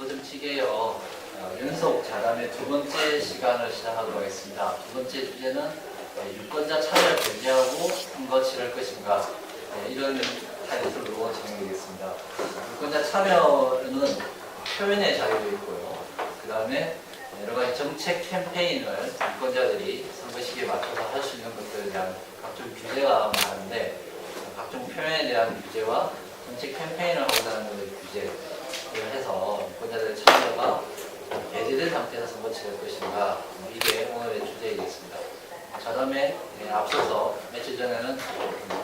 선거정치개혁 연속 자담의 두 번째 시간을 시작하도록 하겠습니다. 두 번째 주제는 유권자 참여를 배제하고 선거 치를 것인가, 이런 타이틀로 진행되겠습니다. 유권자 참여는 표현의 자유도 있고요. 그 다음에 여러 가지 정책 캠페인을 유권자들이 선거 시기에 맞춰서 할 수 있는 것들에 대한 각종 규제가 많은데, 각종 표현에 대한 규제와 정책 캠페인을 하고자 하는 것의 규제를 해서 유권자들의 참여가 배제된 상태에서 선거 치를 것인가, 이게 오늘의 주제이겠습니다. 자담에 앞서서 며칠 전에는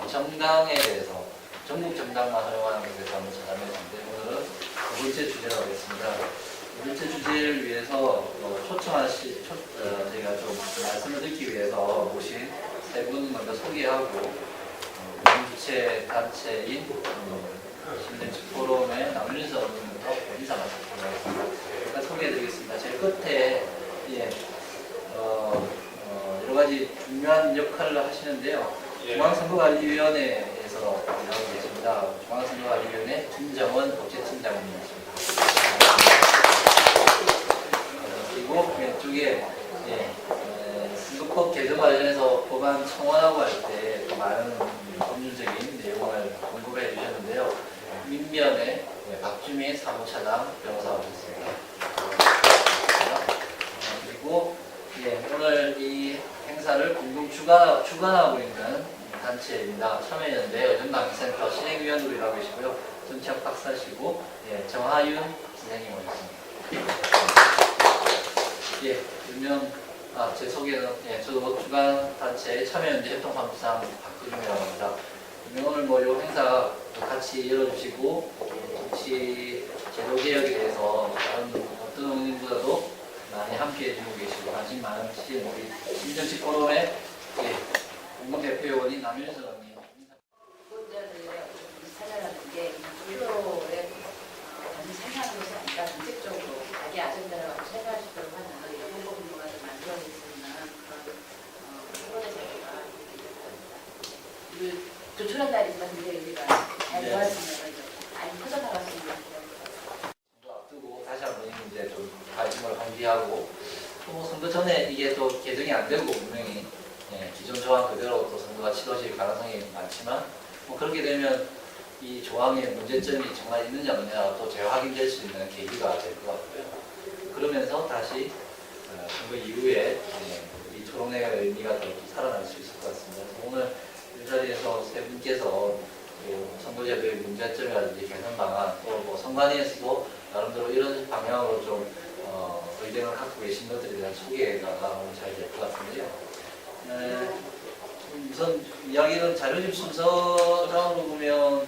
정당에 대해서, 전국 정당만 활용하는 것에 대해서 한번 자담했는데, 오늘은 두 번째 주제로 하겠습니다. 두 번째 주제를 위해서 저희가 좀 말씀을 듣기 위해서 모신 세 분 먼저 소개하고, 주최 단체인 시민정치 포럼의 남윤서 의원부터 인사 말씀드리도록 하겠습니다. 일단 소개해드리겠습니다. 제일 끝에 여러 가지 중요한 역할을 하시는데요. 중앙선거관리위원회에서 일하고 계십니다. 중앙선거관리위원회 김정원 국제팀장님이십니다. 그리고 왼쪽에 선거법 개정 관련해서 법안 청원하고 할 때 많은 법률적인 내용을 공부해 주셨는데요. 민변의 박주민 사무차장 변호사가 오셨습니다. 그리고 오늘 이 행사를 공동 주관하고 있는 단체입니다. 참여연대 여정강센터 실행위원으로 일하고 계시고요. 정치학 박사시고 정하윤 선생님 오셨습니다. 그러면 제 소개는 저도 주간단체 참여연대 협동사무장 박규중이라고 합니다. 오늘 이 행사 같이 열어주시고 정치 제도개혁에 대해서 다른 어떤 의원님보다도 많이 함께 해주고 계시고 관심 많으신 우리 시민정치 포럼의 공동대표위원인 남윤서 의원님. 유권자들의 찾아가는 게 필요에 단지 생각하는 것이 아니라 정책적으로 자기 아젠다를 생각할 수 있도록 하는 이런 홍보문화가 만들어질 수 있는 그런 토론의 자리가 조촐한 날이지만 굉장히 우리가 잘 모았으면 많이 퍼져나갈 수 있는 앞두고 다시 한번 이제 좀 관심을 환기하고, 또 선거 전에 이게 또 개정이 안 되고 분명히 기존 조항 그대로 또 선거가 치러질 가능성이 많지만, 그렇게 되면 이 조항의 문제점이 정말 있느냐 없느냐가 또 재확인될 수 있는 계기가 될 것 같고요. 그러면서 다시 선거 이후에 이 토론회의 의미가 더 살아날 수 있을 것 같습니다. 오늘 이 자리에서 세 분께서 선거제도의 문제점이라든지 개선 방안, 또 선관위에서도 나름대로 이런 방향으로 좀 의견을 갖고 계신 것들에 대한 소개가 오늘 잘 될 것 같은데요. 우선 이야기는 자료집 순서상으로 보면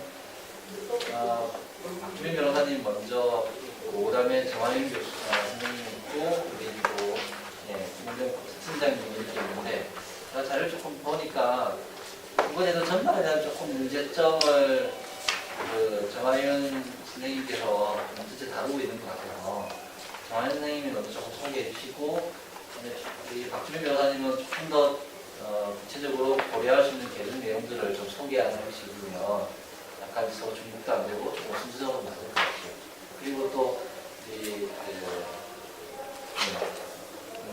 박주민 변호사님 먼저, 그다음에 정하윤 선생님 있고, 그리고 김은정 팀장님이 이렇게 있는데, 제가 자료를 조금 보니까 선거제도 전반에 대한 조금 문제점을 정하윤 선생님께서 전체 다루고 있는 것 같아서 정하윤 선생님이 먼저 조금 소개해 주시고, 우리 박주민 변호사님은 조금 더 구체적으로 고려할 수 있는 개정 내용들을 좀 소개하는 식이면 약간 서로 중복도 안 되고 조금 순서적으로 맞을 것 같아요. 그리고 또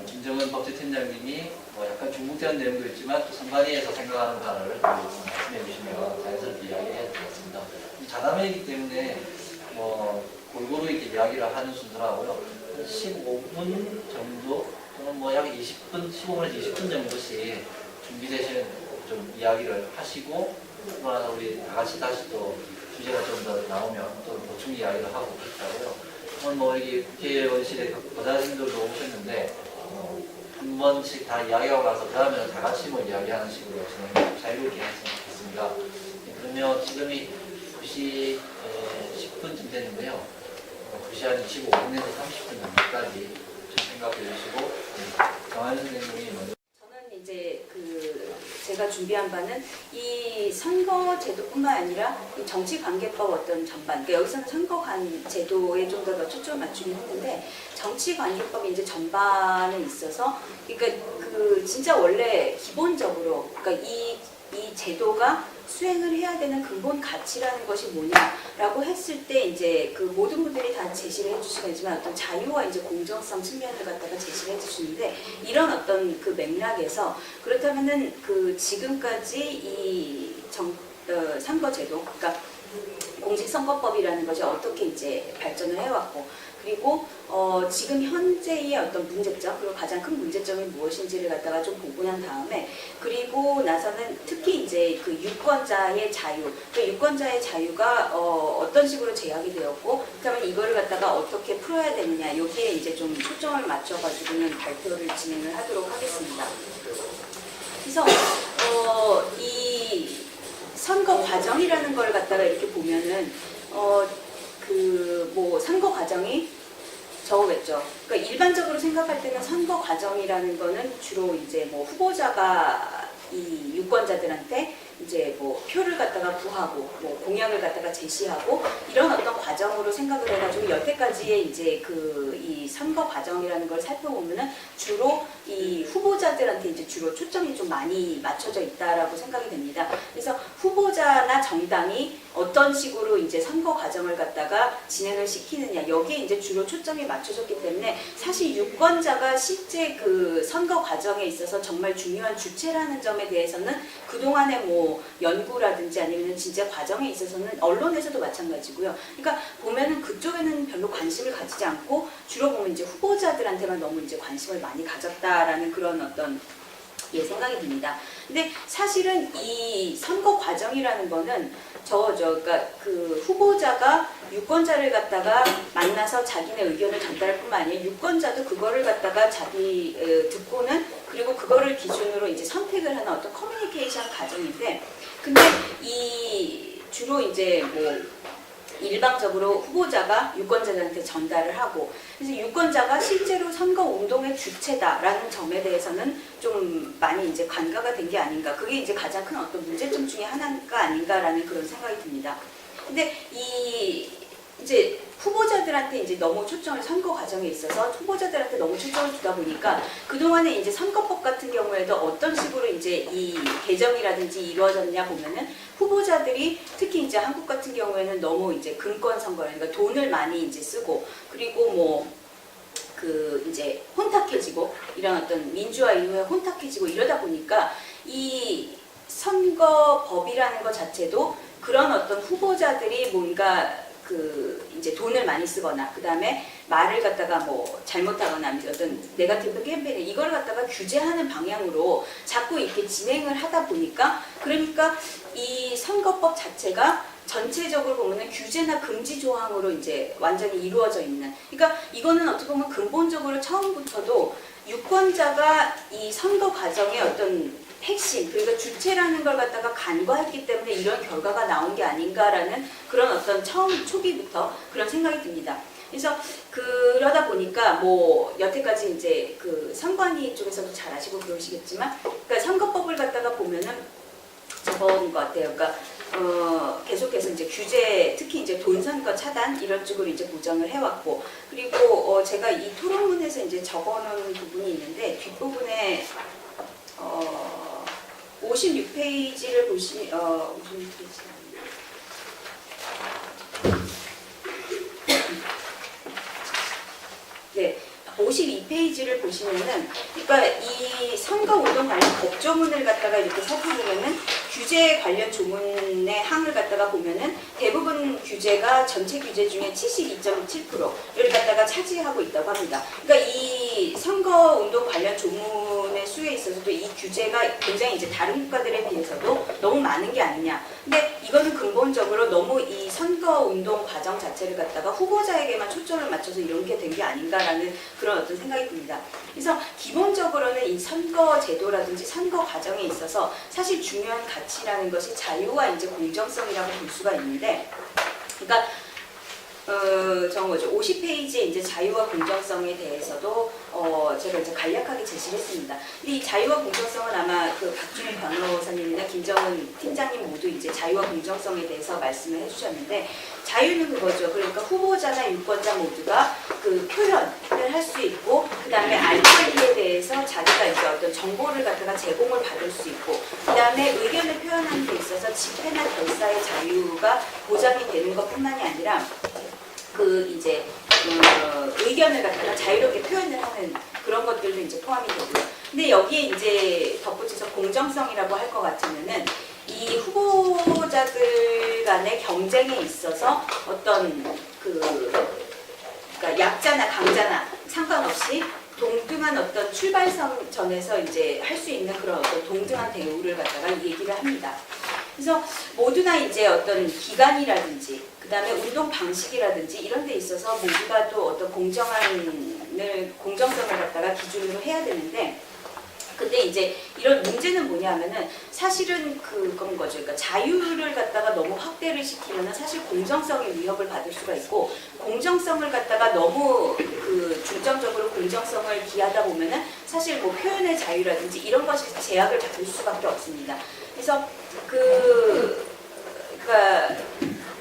김정은 법제팀장님이 약간 중복되는 내용도 있지만 또 선관위에서 생각하는 바를 말씀해 주시면 자연스럽게 이야기해야 되겠습니다. 자담회이기 때문에 골고루 이렇게 이야기를 하는 순서로 하고요. 15분 정도 또는 약 20분, 15분에서 20분 정도씩 준비되신 좀 이야기를 하시고, 그러나 우리 다 같이 다시 또 주제가 좀 더 나오면 또 보충 이야기를 하고 그렇다고요. 오늘 여기 국회의원실에 보좌진들도 오셨는데 한 번씩 다 이야기하고 나서 그 다음에는 다 같이 이야기하는 식으로 자유롭게 했으면 좋겠습니다. 그러면 지금이 9시 10분쯤 됐는데요. 9시 한 25분에서 30분 정도까지 생각해 주시고, 정하윤 선생님이 먼저. 저는 이제 제가 준비한 바는 이 선거제도뿐만 아니라 이 정치관계법 어떤 전반, 그러니까 여기서는 선거관 제도에 좀 더 초점을 맞추긴 했는데, 정치관계법이 이제 전반에 있어서, 그러니까 진짜 원래 기본적으로, 그러니까 이 제도가 수행을 해야 되는 근본 가치라는 것이 뭐냐라고 했을 때 이제 그 모든 분들이 다 제시를 해주시고 있지만 어떤 자유와 이제 공정성 측면을 갖다가 제시를 해주시는데 이런 어떤 그 맥락에서 그렇다면은 그 지금까지 이 선거제도, 그러니까 공직선거법이라는 것이 어떻게 이제 발전을 해왔고 그리고 지금 현재의 어떤 문제점 그리고 가장 큰 문제점이 무엇인지를 갖다가 좀 보고 난 다음에 그리고 나서는 특히 이제 그 유권자의 자유, 그 유권자의 자유가 어떤 식으로 제약이 되었고 그러면 이거를 갖다가 어떻게 풀어야 되느냐 여기에 이제 좀 초점을 맞춰가지고는 발표를 진행을 하도록 하겠습니다. 그래서 이 선거 과정이라는 걸 갖다가 이렇게 보면은 뭐 선거 과정이 저거겠죠. 그러니까 일반적으로 생각할 때는 선거 과정이라는 거는 주로 이제 뭐 후보자가 이 유권자들한테 이제 뭐 표를 갖다가 구하고 뭐 공약을 갖다가 제시하고 이런 어떤 과정으로 생각을 해가지고 여태까지의 이제 그 이 선거 과정이라는 걸 살펴보면은 주로 이 후보자들한테 이제 주로 초점이 좀 많이 맞춰져 있다라고 생각이 됩니다. 그래서 후보자나 정당이 어떤 식으로 이제 선거 과정을 갖다가 진행을 시키느냐 여기에 이제 주로 초점이 맞춰졌기 때문에 사실 유권자가 실제 그 선거 과정에 있어서 정말 중요한 주체라는 점에 대해서는 그동안의 뭐 연구라든지 아니면 진짜 과정에 있어서는 언론에서도 마찬가지고요. 그러니까 보면은 그쪽에는 별로 관심을 가지지 않고 주로 보면 이제 후보자들한테만 너무 이제 관심을 많이 가졌다라는 그런 어떤 생각이 듭니다. 근데 사실은 이 선거 과정이라는 거는 그러니까 그 후보자가 유권자를 갖다가 만나서 자기네 의견을 전달할 뿐만 아니라 유권자도 그거를 갖다가 자기 듣고는 그리고 그거를 기준으로 이제 선택을 하는 어떤 커뮤니케이션 과정인데 근데 이 주로 이제 뭐 일방적으로 후보자가 유권자들한테 전달을 하고 그래서 유권자가 실제로 선거 운동의 주체다라는 점에 대해서는 좀 많이 이제 간과가 된 게 아닌가 그게 이제 가장 큰 어떤 문제점 중에 하나가 아닌가라는 그런 생각이 듭니다. 근데 이 이제 후보자들한테 이제 너무 초점을 선거 과정에 있어서 후보자들한테 너무 초점을 두다 보니까 그동안에 이제 선거법 같은 경우에도 어떤 식으로 이제 이 개정이라든지 이루어졌냐 보면은 후보자들이 특히 이제 한국 같은 경우에는 너무 이제 금권 선거 그러니까 돈을 많이 이제 쓰고 그리고 뭐 그 이제 혼탁해지고 이런 어떤 민주화 이후에 혼탁해지고 이러다 보니까 이 선거법이라는 것 자체도 그런 어떤 후보자들이 뭔가 그 이제 돈을 많이 쓰거나 그 다음에 말을 갖다가 뭐 잘못하거나 어떤 네거티브 캠페인 이걸 갖다가 규제하는 방향으로 자꾸 이렇게 진행을 하다 보니까 그러니까 이 선거법 자체가 전체적으로 보면은 규제나 금지 조항으로 이제 완전히 이루어져 있는 그러니까 이거는 어떻게 보면 근본적으로 처음부터도 유권자가 이 선거 과정의 어떤 핵심, 그러니까 주체라는 걸 갖다가 간과했기 때문에 이런 결과가 나온 게 아닌가라는 그런 어떤 초기부터 그런 생각이 듭니다. 그래서 그러다 보니까 뭐 여태까지 이제 그 선관위 쪽에서도 잘 아시고 그러시겠지만, 그러니까 선거법을 갖다가 보면은 저건 것 같아요. 그러니까 계속해서 이제 규제, 특히 이제 돈선거 차단 이런 쪽으로 이제 보장을 해왔고, 그리고 제가 이 토론문에서 이제 적어놓은 부분이 있는데 뒷부분에 56페이지를 보시면 56페이지. 네, 52페이지를 보시면은, 그러니까 이 선거운동 관련 법조문을 갖다가 이렇게 살펴보면은 규제 관련 조문의 항을 갖다가 보면은 대부분 규제가 전체 규제 중에 72.7%를 갖다가 차지하고 있다고 합니다. 그러니까 이 선거운동 관련 조문의 수에 있어서도 이 규제가 굉장히 이제 다른 국가들에 비해서도 너무 많은 게 아니냐. 근데 이거는 근본적으로 너무 이 선거운동 과정 자체를 갖다가 후보자에게만 초점을 맞춰서 이런 게 된 게 아닌가라는 그런 어떤 생각이 듭니다. 그래서 기본적으로는 이 선거 제도라든지 선거 과정에 있어서 사실 중요한 가치라는 것이 자유와 이제 공정성이라고 볼 수가 있는데, 그러니까 저 뭐죠? 50페이지에 이제 자유와 공정성에 대해서도 제가 이제 간략하게 제시를 했습니다. 근데 이 자유와 공정성은 아마 그 박준일 변호사님이나 김정은 팀장님 모두 이제 자유와 공정성에 대해서 말씀을 해주셨는데, 자유는 그거죠. 그러니까 후보자나 유권자 모두가 그 표현을 할 수 있고, 그 다음에 알 권리에 대해서 자기가 이제 어떤 정보를 갖다가 제공을 받을 수 있고, 그 다음에 의견을 표현하는 데 있어서 집회나 결사의 자유가 보장이 되는 것뿐만이 아니라 그 이제 의견을 갖다가 자유롭게 표현을 하는 그런 것들도 이제 포함이 되고요. 근데 여기에 이제 덧붙여서 공정성이라고 할 것 같으면은 이 후보자들 간의 경쟁에 있어서 어떤 그러니까 약자나 강자나 상관없이 동등한 어떤 출발선에서 이제 할 수 있는 그런 어떤 동등한 대우를 갖다가 얘기를 합니다. 그래서 모두나 이제 어떤 기간이라든지 그 다음에 운동 방식이라든지 이런 데 있어서 모두가 또 어떤 공정성을 갖다가 기준으로 해야 되는데, 근데 이제 이런 문제는 뭐냐 하면은 사실은 그건 거죠. 그러니까 자유를 갖다가 너무 확대를 시키면은 사실 공정성에 위협을 받을 수가 있고, 공정성을 갖다가 너무 그 중점적으로 공정성을 기하다 보면은 사실 뭐 표현의 자유라든지 이런 것이 제약을 받을 수밖에 없습니다. 그래서 그러니까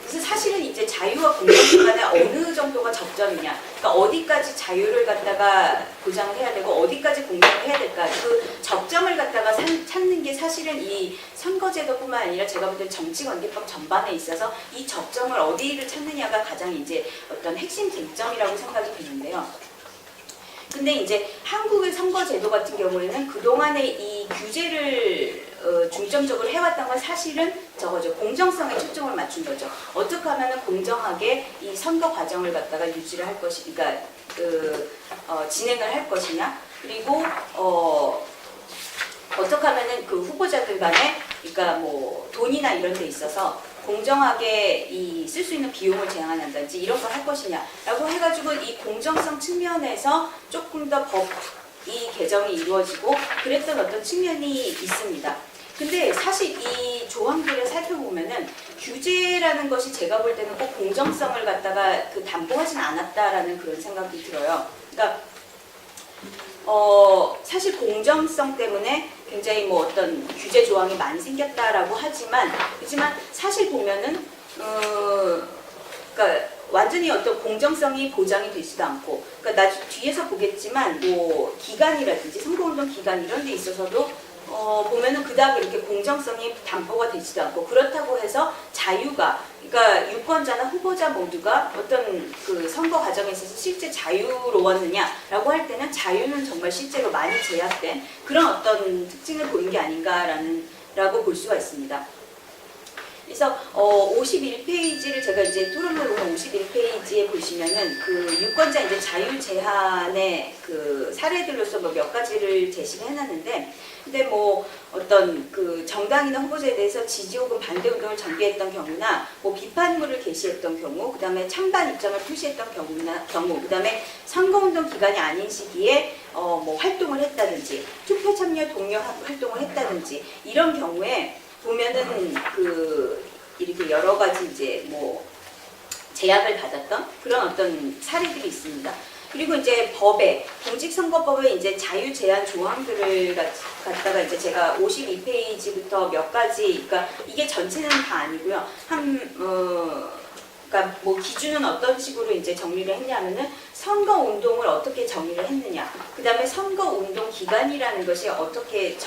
그래서 사실은 이제 자유와 공정성 간에 어느 정도가 적절이냐, 그러니까 어디까지 자유를 갖다가 보장을 해야 되고 어디까지 공정을 해야 될까, 그 적점을 갖다가 찾는 게 사실은 이 선거제도뿐만 아니라 제가 볼 때 정치관계법 전반에 있어서 이 적점을 어디를 찾느냐가 가장 이제 어떤 핵심 쟁점이라고 생각이 드는데요. 근데 이제 한국의 선거제도 같은 경우에는 그동안의 이 규제를 중점적으로 해왔던 건 사실은 저거죠. 공정성에 초점을 맞춘 거죠. 어떻게 하면 공정하게 이 선거 과정을 갖다가 유지를 할 것이, 그러니까 진행을 할 것이냐, 그리고 어떻게 하면은 그 후보자들 간에, 그러니까 뭐 돈이나 이런 데 있어서 공정하게 쓸 수 있는 비용을 제한한다든지 이런 걸 할 것이냐라고 해가지고 이 공정성 측면에서 조금 더 법이 개정이 이루어지고 그랬던 어떤 측면이 있습니다. 근데 사실 이 조항들을 살펴보면은 규제라는 것이 제가 볼 때는 꼭 공정성을 갖다가 담보하진 않았다라는 그런 생각이 들어요. 그러니까 사실 공정성 때문에 굉장히 뭐 어떤 규제 조항이 많이 생겼다라고 하지만 사실 보면은 그러니까 완전히 어떤 공정성이 보장이 되지도 않고, 그러니까 뒤에서 보겠지만 뭐 기간이라든지 선거운동 기간 이런 데 있어서도 보면은 그닥 이렇게 공정성이 담보가 되지도 않고, 그렇다고 해서 자유가, 그러니까 유권자나 후보자 모두가 어떤 그 선거 과정에 있어서 실제 자유로웠느냐라고 할 때는 자유는 정말 실제로 많이 제약된 그런 어떤 특징을 보인 게 아닌가라고 볼 수가 있습니다. 그래서 51페이지를 제가 이제 토론을 보면 51페이지에 보시면은 그 유권자 이제 자유 제한의 그 사례들로서 뭐 몇 가지를 제시를 해놨는데, 근데 뭐 어떤 그 정당이나 후보자에 대해서 지지 혹은 반대 운동을 전개했던 경우나 뭐 비판물을 게시했던 경우, 그 다음에 찬반 입장을 표시했던 경우, 그 다음에 선거운동 기간이 아닌 시기에 뭐 활동을 했다든지 투표 참여 독려 활동을 했다든지 이런 경우에 보면은 이렇게 여러 가지 이제 뭐 제약을 받았던 그런 어떤 사례들이 있습니다. 그리고 이제 공직선거법에 이제 자유 제한 조항들을 갖다가 이제 제가 52페이지부터 몇 가지, 그러니까 이게 전체는 다 아니고요. 그러니까 뭐 기준은 어떤 식으로 이제 정리를 했냐면은 선거 운동을 어떻게 정의를 했느냐, 그 다음에 선거 운동 기간이라는 것이 어떻게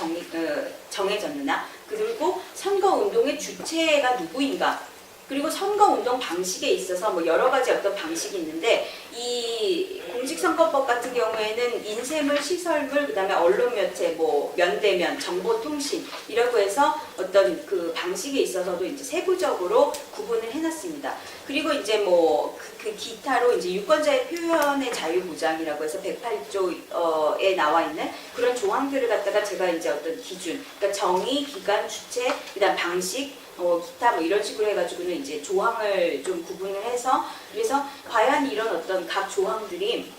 정해졌느냐, 그리고 선거 운동의 주체가 누구인가, 그리고 선거운동 방식에 있어서 뭐 여러 가지 어떤 방식이 있는데, 이 공직선거법 같은 경우에는 인쇄물, 시설물, 그 다음에 언론 매체, 뭐 면대면, 정보통신 이라고 해서 어떤 그 방식에 있어서도 이제 세부적으로 구분을 해놨습니다. 그리고 이제 뭐 그 기타로 이제 유권자의 표현의 자유 보장이라고 해서 108조에 나와 있는 그런 조항들을 갖다가 제가 이제 어떤 기준, 그러니까 정의, 기간, 주체, 그다음 방식, 기타 뭐 이런 식으로 해가지고는 이제 조항을 좀 구분을 해서, 그래서 과연 이런 어떤 각 조항들이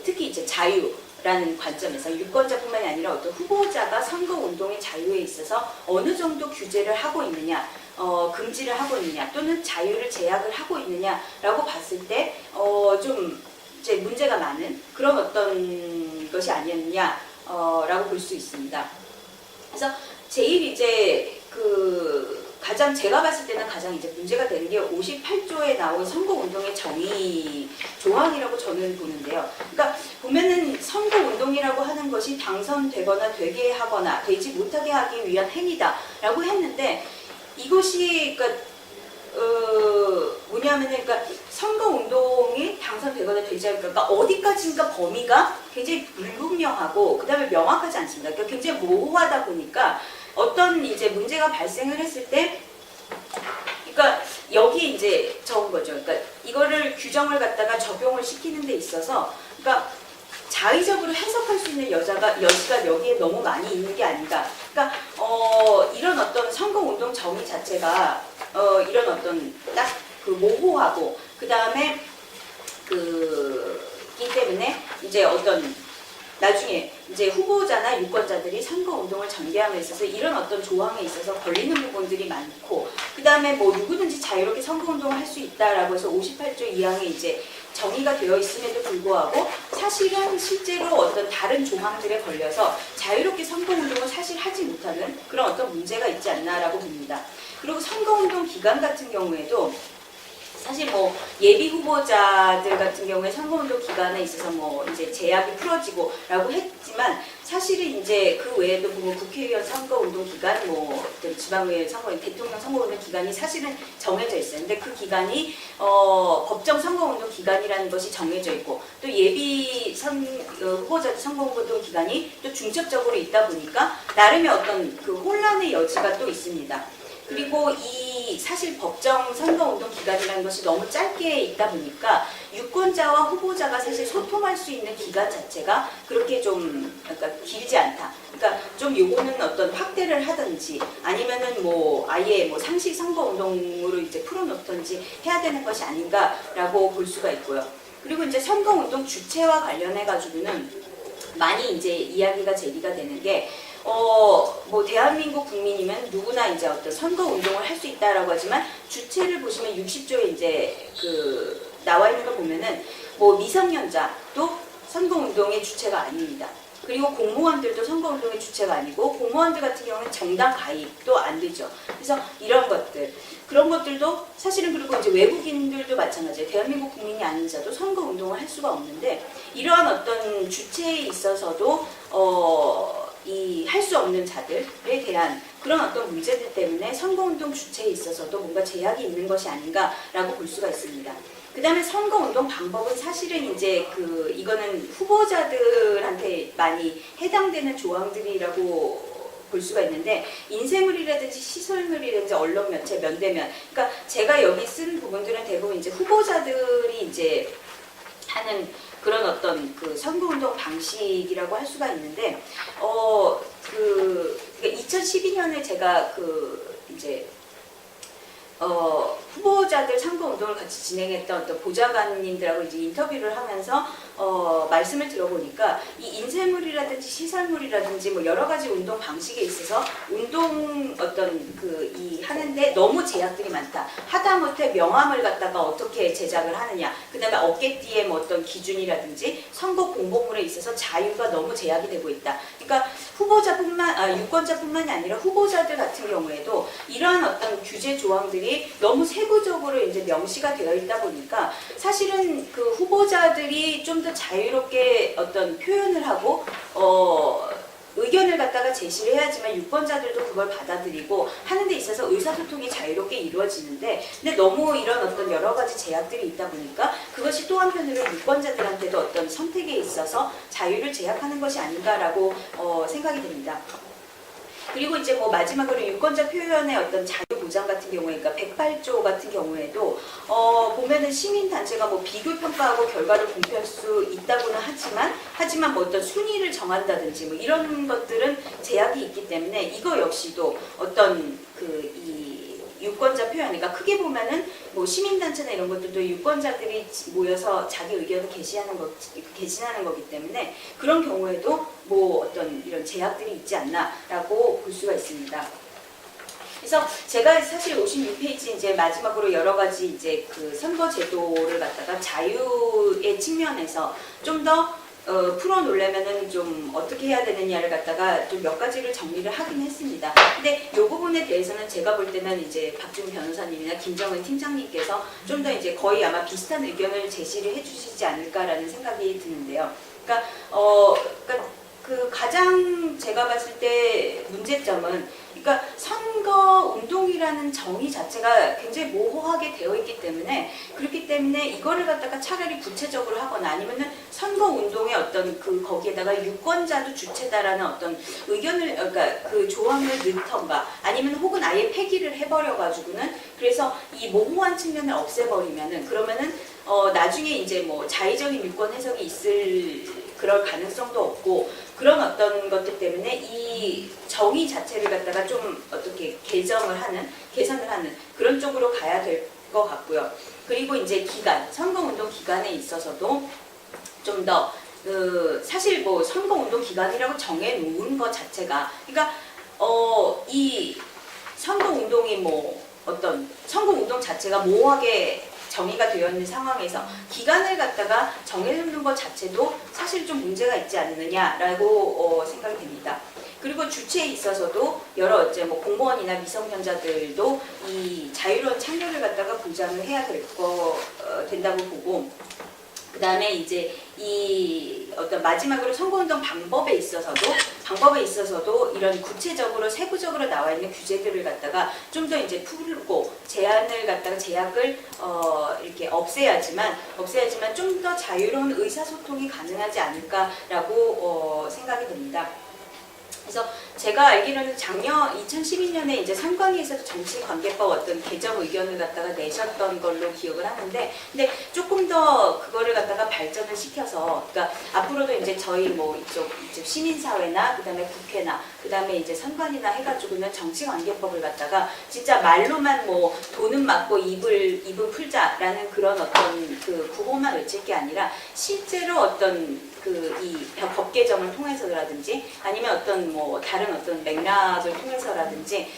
특히 이제 자유, 라는 관점에서 유권자뿐만이 아니라 어떤 후보자가 선거 운동의 자유에 있어서 어느 정도 규제를 하고 있느냐, 금지를 하고 있느냐, 또는 자유를 제약을 하고 있느냐라고 봤을 때 좀 이제 문제가 많은 그런 어떤 것이 아니었느냐라고 볼 수 있습니다. 그래서 제일 이제 가장 제가 봤을 때는 가장 이제 문제가 되는 게 58조에 나온 선거운동의 정의 조항이라고 저는 보는데요. 그러니까 보면은 선거운동이라고 하는 것이 당선되거나 되게 하거나 되지 못하게 하기 위한 행위다라고 했는데 이것이 그러니까 뭐냐면은 그러니까 선거운동이 당선되거나 되지 않을까 그러니까 어디까지인가 범위가 굉장히 불분명하고 그다음에 명확하지 않습니다. 그러니까 굉장히 모호하다 보니까 어떤 이제 문제가 발생을 했을 때, 그러니까 여기 이제 적은 거죠. 그러니까 이거를 규정을 갖다가 적용을 시키는 데 있어서, 그러니까 자의적으로 해석할 수 있는 여지가 여기에 너무 많이 있는 게 아닌가. 그러니까 이런 어떤 선거운동 정의 자체가 이런 어떤 딱 그 모호하고 그 다음에 이 때문에 이제 어떤 나중에 이제 후보자나 유권자들이 선거운동을 전개함에 있어서 이런 어떤 조항에 있어서 걸리는 부분들이 많고 그 다음에 뭐 누구든지 자유롭게 선거운동을 할 수 있다라고 해서 58조 2항에 이제 정의가 되어 있음에도 불구하고 사실은 실제로 어떤 다른 조항들에 걸려서 자유롭게 선거운동을 사실 하지 못하는 그런 어떤 문제가 있지 않나라고 봅니다. 그리고 선거운동 기간 같은 경우에도 사실 뭐 예비 후보자들 같은 경우에 선거운동 기간에 있어서 뭐 이제 제약이 풀어지고라고 했지만 사실은 이제 그 외에도 보면 국회의원 선거운동 기간, 뭐 지방의회 선거, 대통령 선거운동 기간이 사실은 정해져 있어요. 근데 그 기간이 법정 선거운동 기간이라는 것이 정해져 있고 또 예비 후보자들 선거운동 기간이 또 중첩적으로 있다 보니까 나름의 어떤 그 혼란의 여지가 또 있습니다. 그리고 이 사실 법정 선거운동 기간이라는 것이 너무 짧게 있다 보니까 유권자와 후보자가 사실 소통할 수 있는 기간 자체가 그렇게 좀 그러니까 길지 않다. 그러니까 좀 요거는 어떤 확대를 하든지 아니면은 뭐 아예 뭐 상시 선거운동으로 이제 풀어놓든지 해야 되는 것이 아닌가라고 볼 수가 있고요. 그리고 이제 선거운동 주체와 관련해 가지고는 많이 이제 이야기가 제기가 되는 게 뭐 대한민국 국민이면 누구나 이제 어떤 선거 운동을 할 수 있다라고 하지만 주체를 보시면 60조에 이제 나와 있는 걸 보면은 뭐 미성년자도 선거 운동의 주체가 아닙니다. 그리고 공무원들도 선거 운동의 주체가 아니고 공무원들 같은 경우는 정당 가입도 안 되죠. 그래서 이런 것들 그런 것들도 사실은 그리고 이제 외국인들도 마찬가지예요. 대한민국 국민이 아닌 자도 선거 운동을 할 수가 없는데 이러한 어떤 주체에 있어서도 이 할 수 없는 자들에 대한 그런 어떤 문제들 때문에 선거운동 주체에 있어서도 뭔가 제약이 있는 것이 아닌가라고 볼 수가 있습니다. 그 다음에 선거운동 방법은 사실은 이제 이거는 후보자들한테 많이 해당되는 조항들이라고 볼 수가 있는데 인쇄물이라든지 시설물이라든지 언론 매체 면대면 그러니까 제가 여기 쓴 부분들은 대부분 이제 후보자들이 이제 하는 그런 어떤 선거운동 방식이라고 할 수가 있는데, 2012년에 제가 이제, 후보자들 선거운동을 같이 진행했던 어떤 보좌관님들하고 이제 인터뷰를 하면서, 말씀을 들어보니까 이 인쇄물이라든지 시설물이라든지 뭐 여러 가지 운동 방식에 있어서 운동 하는데 너무 제약들이 많다. 하다못해 명함을 갖다가 어떻게 제작을 하느냐. 그 다음에 어깨띠의 뭐 어떤 기준이라든지 선거 공보물에 있어서 자유가 너무 제약이 되고 있다. 그러니까 유권자뿐만이 아니라 후보자들 같은 경우에도 이러한 어떤 규제 조항들이 너무 세부적으로 이제 명시가 되어 있다 보니까 사실은 그 후보자들이 좀 더 자유롭게 어떤 표현을 하고 의견을 갖다가 제시를 해야지만 유권자들도 그걸 받아들이고 하는 데 있어서 의사소통이 자유롭게 이루어지는데 근데 너무 이런 어떤 여러 가지 제약들이 있다 보니까 그것이 또 한편으로 유권자들한테도 어떤 선택에 있어서 자유를 제약하는 것이 아닌가라고 생각이 됩니다. 그리고 이제 뭐 마지막으로 유권자 표현의 어떤 자유 보장 같은 경우에, 그러니까 108조 같은 경우에도 보면은 시민단체가 뭐 비교평가하고 결과를 공표할 수 있다고는 하지만 뭐 어떤 순위를 정한다든지 뭐 이런 것들은 제약이 있기 때문에 이거 역시도 어떤 유권자 표현, 그러니까 크게 보면은 뭐 시민단체나 이런 것들도 유권자들이 모여서 자기 의견을 개진하는 거기 때문에 그런 경우에도 뭐 어떤 이런 제약들이 있지 않나라고 볼 수가 있습니다. 그래서 제가 사실 56페이지 이제 마지막으로 여러 가지 이제 그 선거 제도를 갖다가 자유의 측면에서 좀 더 풀어놓으려면은 좀 어떻게 해야 되느냐를 갖다가 좀 몇 가지를 정리를 하긴 했습니다. 근데 이 부분에 대해서는 제가 볼 때는 이제 박준 변호사님이나 김정은 팀장님께서 좀 더 이제 거의 아마 비슷한 의견을 제시를 해주시지 않을까라는 생각이 드는데요. 그러니까 그 가장 제가 봤을 때 문제점은 그러니까 선거 운동이라는 정의 자체가 굉장히 모호하게 되어 있기 때문에 그렇기 때문에 이거를 갖다가 차라리 구체적으로 하거나 아니면은 선거 운동의 어떤 그 거기에다가 유권자도 주체다라는 어떤 의견을 그러니까 그 조항을 넣던가 아니면 혹은 아예 폐기를 해버려 가지고는 그래서 이 모호한 측면을 없애버리면은 그러면은 나중에 이제 뭐 자의적인 유권 해석이 있을 그럴 가능성도 없고 그런 어떤 것들 때문에 이 정의 자체를 갖다가 좀 어떻게 개선을 하는 그런 쪽으로 가야 될 것 같고요. 그리고 이제 기간, 선거운동 기간에 있어서도 좀 더 사실 뭐 선거운동 기간이라고 정해놓은 것 자체가 그러니까 이 선거운동이 뭐 어떤 선거운동 자체가 모호하게 정의가 되어 있는 상황에서 기간을 갖다가 정해놓는 것 자체도 사실 좀 문제가 있지 않느냐라고 생각이 됩니다. 그리고 주체에 있어서도 여러 이제 뭐 공무원이나 미성년자들도 이 자유로운 참여를 갖다가 보장을 해야 된다고 보고 그 다음에 이제 이 어떤 마지막으로 선거운동 방법에 있어서도 이런 구체적으로 세부적으로 나와 있는 규제들을 갖다가 좀 더 이제 풀고 제약을 이렇게 없애야지만 좀 더 자유로운 의사소통이 가능하지 않을까라고 생각이 됩니다. 그래서 제가 알기로는 작년 2012년에 이제 선관위에서도 정치관계법 어떤 개정 의견을 갖다가 내셨던 걸로 기억을 하는데, 근데 조금 더 그거를 갖다가 발전을 시켜서, 그러니까 앞으로도 이제 저희 뭐 이쪽 시민사회나 그다음에 국회나 그다음에 이제 선관위나 해가지고는 정치관계법을 갖다가 진짜 말로만 뭐 돈은 맞고 입은 풀자라는 그런 어떤 그 구호만 외칠 게 아니라 실제로 어떤 이 법 개정을 통해서라든지 아니면 어떤 뭐 다른 어떤 맥락을 통해서라든지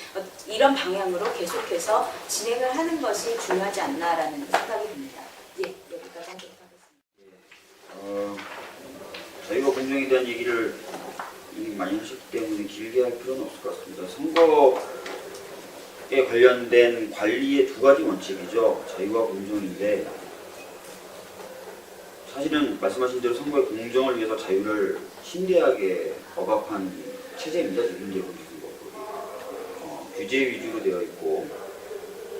이런 방향으로 계속해서 진행을 하는 것이 중요하지 않나라는 생각이 듭니다. 예, 여기까지 하도록 하겠습니다. 저희가 공정에 대한 얘기를 이미 많이 하셨기 때문에 길게 할 필요는 없을 것 같습니다. 선거에 관련된 관리의 두 가지 원칙이죠. 자유와 공정인데, 사실은 말씀하신 대로 선거의 공정을 위해서 자유를 심대하게 억압한 체제입니다. 지금 현재 공직선거법이. 규제 위주로 되어 있고,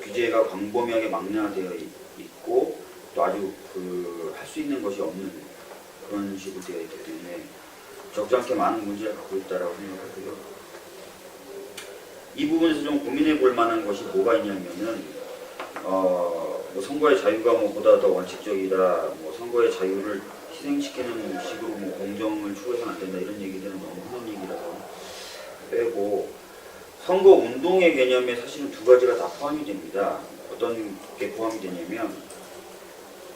규제가 광범위하게 망라되어 있고, 또 아주 할 수 있는 것이 없는 그런 식으로 되어 있기 때문에 적잖게 많은 문제를 갖고 있다고 생각하고요. 이 부분에서 좀 고민해 볼 만한 것이 뭐가 있냐면은, 뭐 선거의 자유가 뭐 보다 더 원칙적이다, 뭐 선거의 자유를 희생시키는 식으로 뭐 공정을 추구해서는 안 된다, 이런 얘기들은 너무 흔한 얘기라서 빼고, 선거 운동의 개념에 사실은 두 가지가 다 포함이 됩니다. 어떤 게 포함이 되냐면,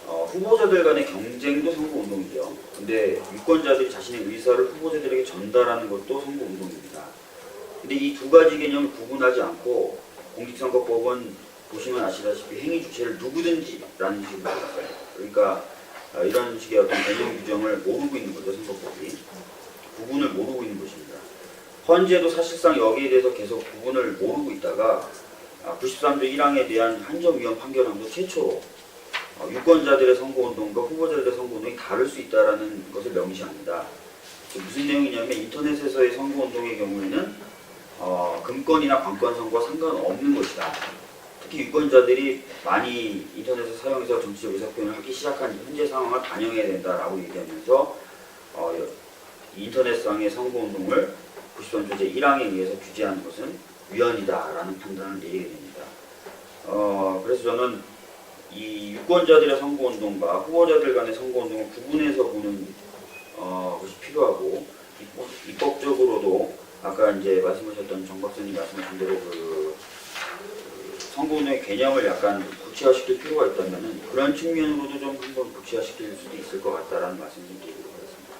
후보자들 간의 경쟁도 선거 운동이죠. 근데 유권자들이 자신의 의사를 후보자들에게 전달하는 것도 선거 운동입니다. 근데 이 두 가지 개념을 구분하지 않고 공직선거법은 보시면 아시다시피 행위 주체를 누구든지라는 식으로 나왔어요. 그러니까 이런 식의 어떤 개념 규정을 모르고 있는 거죠, 선거법이. 구분을 모르고 있는 것입니다. 헌재도 사실상 여기에 대해서 계속 구분을 모르고 있다가 93조 1항에 대한 한정위원 판결함도 최초로 유권자들의 선거운동과 후보자들의 선거운동이 다를 수 있다는 것을 명시합니다. 무슨 내용이냐면, 인터넷에서의 선거운동의 경우에는 금권이나 관권 선거와 상관없는 것이다. 특히 유권자들이 많이 인터넷을 사용해서 정치적 의사표현을 하기 시작한 현재 상황을 반영해야 된다라고 얘기하면서 인터넷상의 선거운동을 93조 제1항에 의해서 규제하는 것은 위헌이다라는 판단을 내리게 됩니다. 그래서 저는 이 유권자들의 선거운동과 후보자들 간의 선거운동을 구분해서 보는 것이 필요하고, 입법적으로도 아까 이제 말씀하셨던 정 박사님 말씀하신 대로 선거운동의 개념을 약간 구체화시킬 필요가 있다면 그런 측면으로도 좀 한번 구체화시킬 수도 있을 것 같다라는 말씀 좀 드리도록 하겠습니다.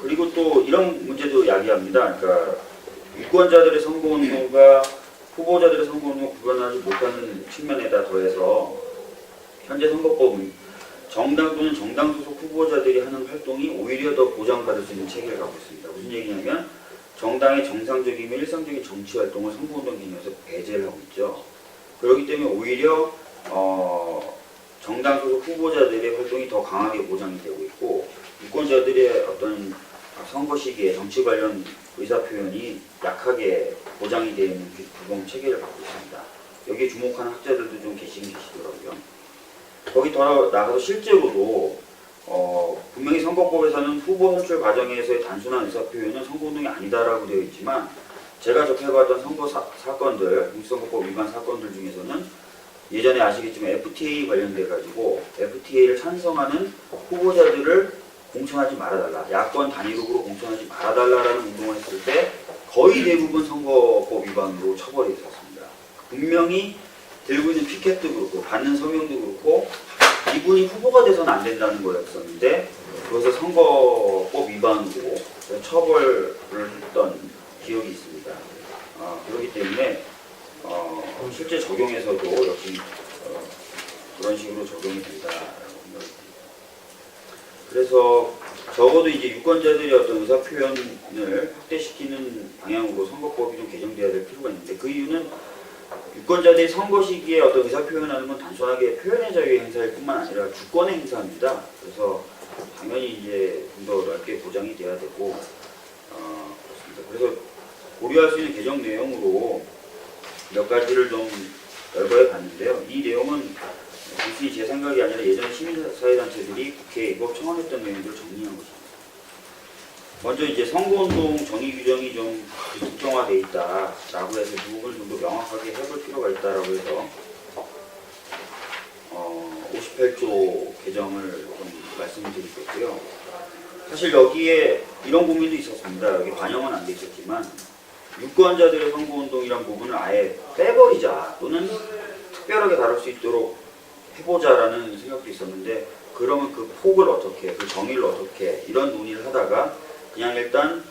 그리고 또 이런 문제도 야기합니다. 그러니까 유권자들의 선거운동과 후보자들의 선거운동을 구분하지 못하는 측면에다 더해서 현재 선거법은 정당 또는 정당 소속 후보자들이 하는 활동이 오히려 더 보장받을 수 있는 체계를 갖고 있습니다. 무슨 얘기냐면 정당의 정상적이며 일상적인 정치 활동을 선거운동 개념에서 배제를 하고 있죠. 그렇기 때문에 오히려 정당 소속 후보자들의 활동이 더 강하게 보장이 되고 있고 유권자들의 어떤 선거 시기에 정치 관련 의사표현이 약하게 보장이 되어 있는 규범 체계를 갖고 있습니다. 여기에 주목하는 학자들도 좀 계시더라고요. 거기 더 나아가서 실제로도 분명히 선거법에서는 후보 선출 과정에서의 단순한 의사표현은 선거운동이 아니다라고 되어 있지만 제가 접해봤던 선거 사건들, 공직선거법 위반 사건들 중에서는 예전에 아시겠지만 FTA 관련돼 가지고 FTA를 찬성하는 후보자들을 공천하지 말아달라, 야권 단일후보로 공천하지 말아달라라는 운동을 했을 때 거의 대부분 선거법 위반으로 처벌이 됐었습니다. 분명히 들고 있는 피켓도 그렇고 받는 서명도 그렇고 이분이 후보가 돼서는 안 된다는 거였었는데 그것을 선거법 위반으로 처벌을 했던 기억이 있습니다. 그렇기 때문에 실제 적용에서도 역시 그런 식으로 적용이 된다라고 생각합니다. 그래서 적어도 이제 유권자들의 어떤 의사 표현을 확대시키는 방향으로 선거법이 좀 개정돼야 될 필요가 있는데 그 이유는 유권자들이 선거 시기에 어떤 의사 표현하는 건 단순하게 표현의 자유의 행사일 뿐만 아니라 주권의 행사입니다. 그래서 당연히 이제 좀 더 넓게 보장이 돼야 되고 그렇습니다. 그래서 고려할 수 있는 개정 내용으로 몇 가지를 좀 열거해 봤는데요. 이 내용은 단순히 제 생각이 아니라 예전 시민사회단체들이 국회에 입법 청원했던 내용들을 정리한 것입니다. 먼저 이제 선거운동 정의 규정이 좀 특정화되어 있다라고 해서 이 부분을 좀 더 명확하게 해볼 필요가 있다라고 해서 58조 개정을 좀 말씀드리겠고요. 사실 여기에 이런 고민도 있었습니다. 여기 반영은 안 돼 있었지만 유권자들의 선거운동이란 부분을 아예 빼버리자 또는 특별하게 다룰 수 있도록 해보자라는 생각도 있었는데 그러면 그 폭을 어떻게, 그 정의를 어떻게 이런 논의를 하다가 그냥 일단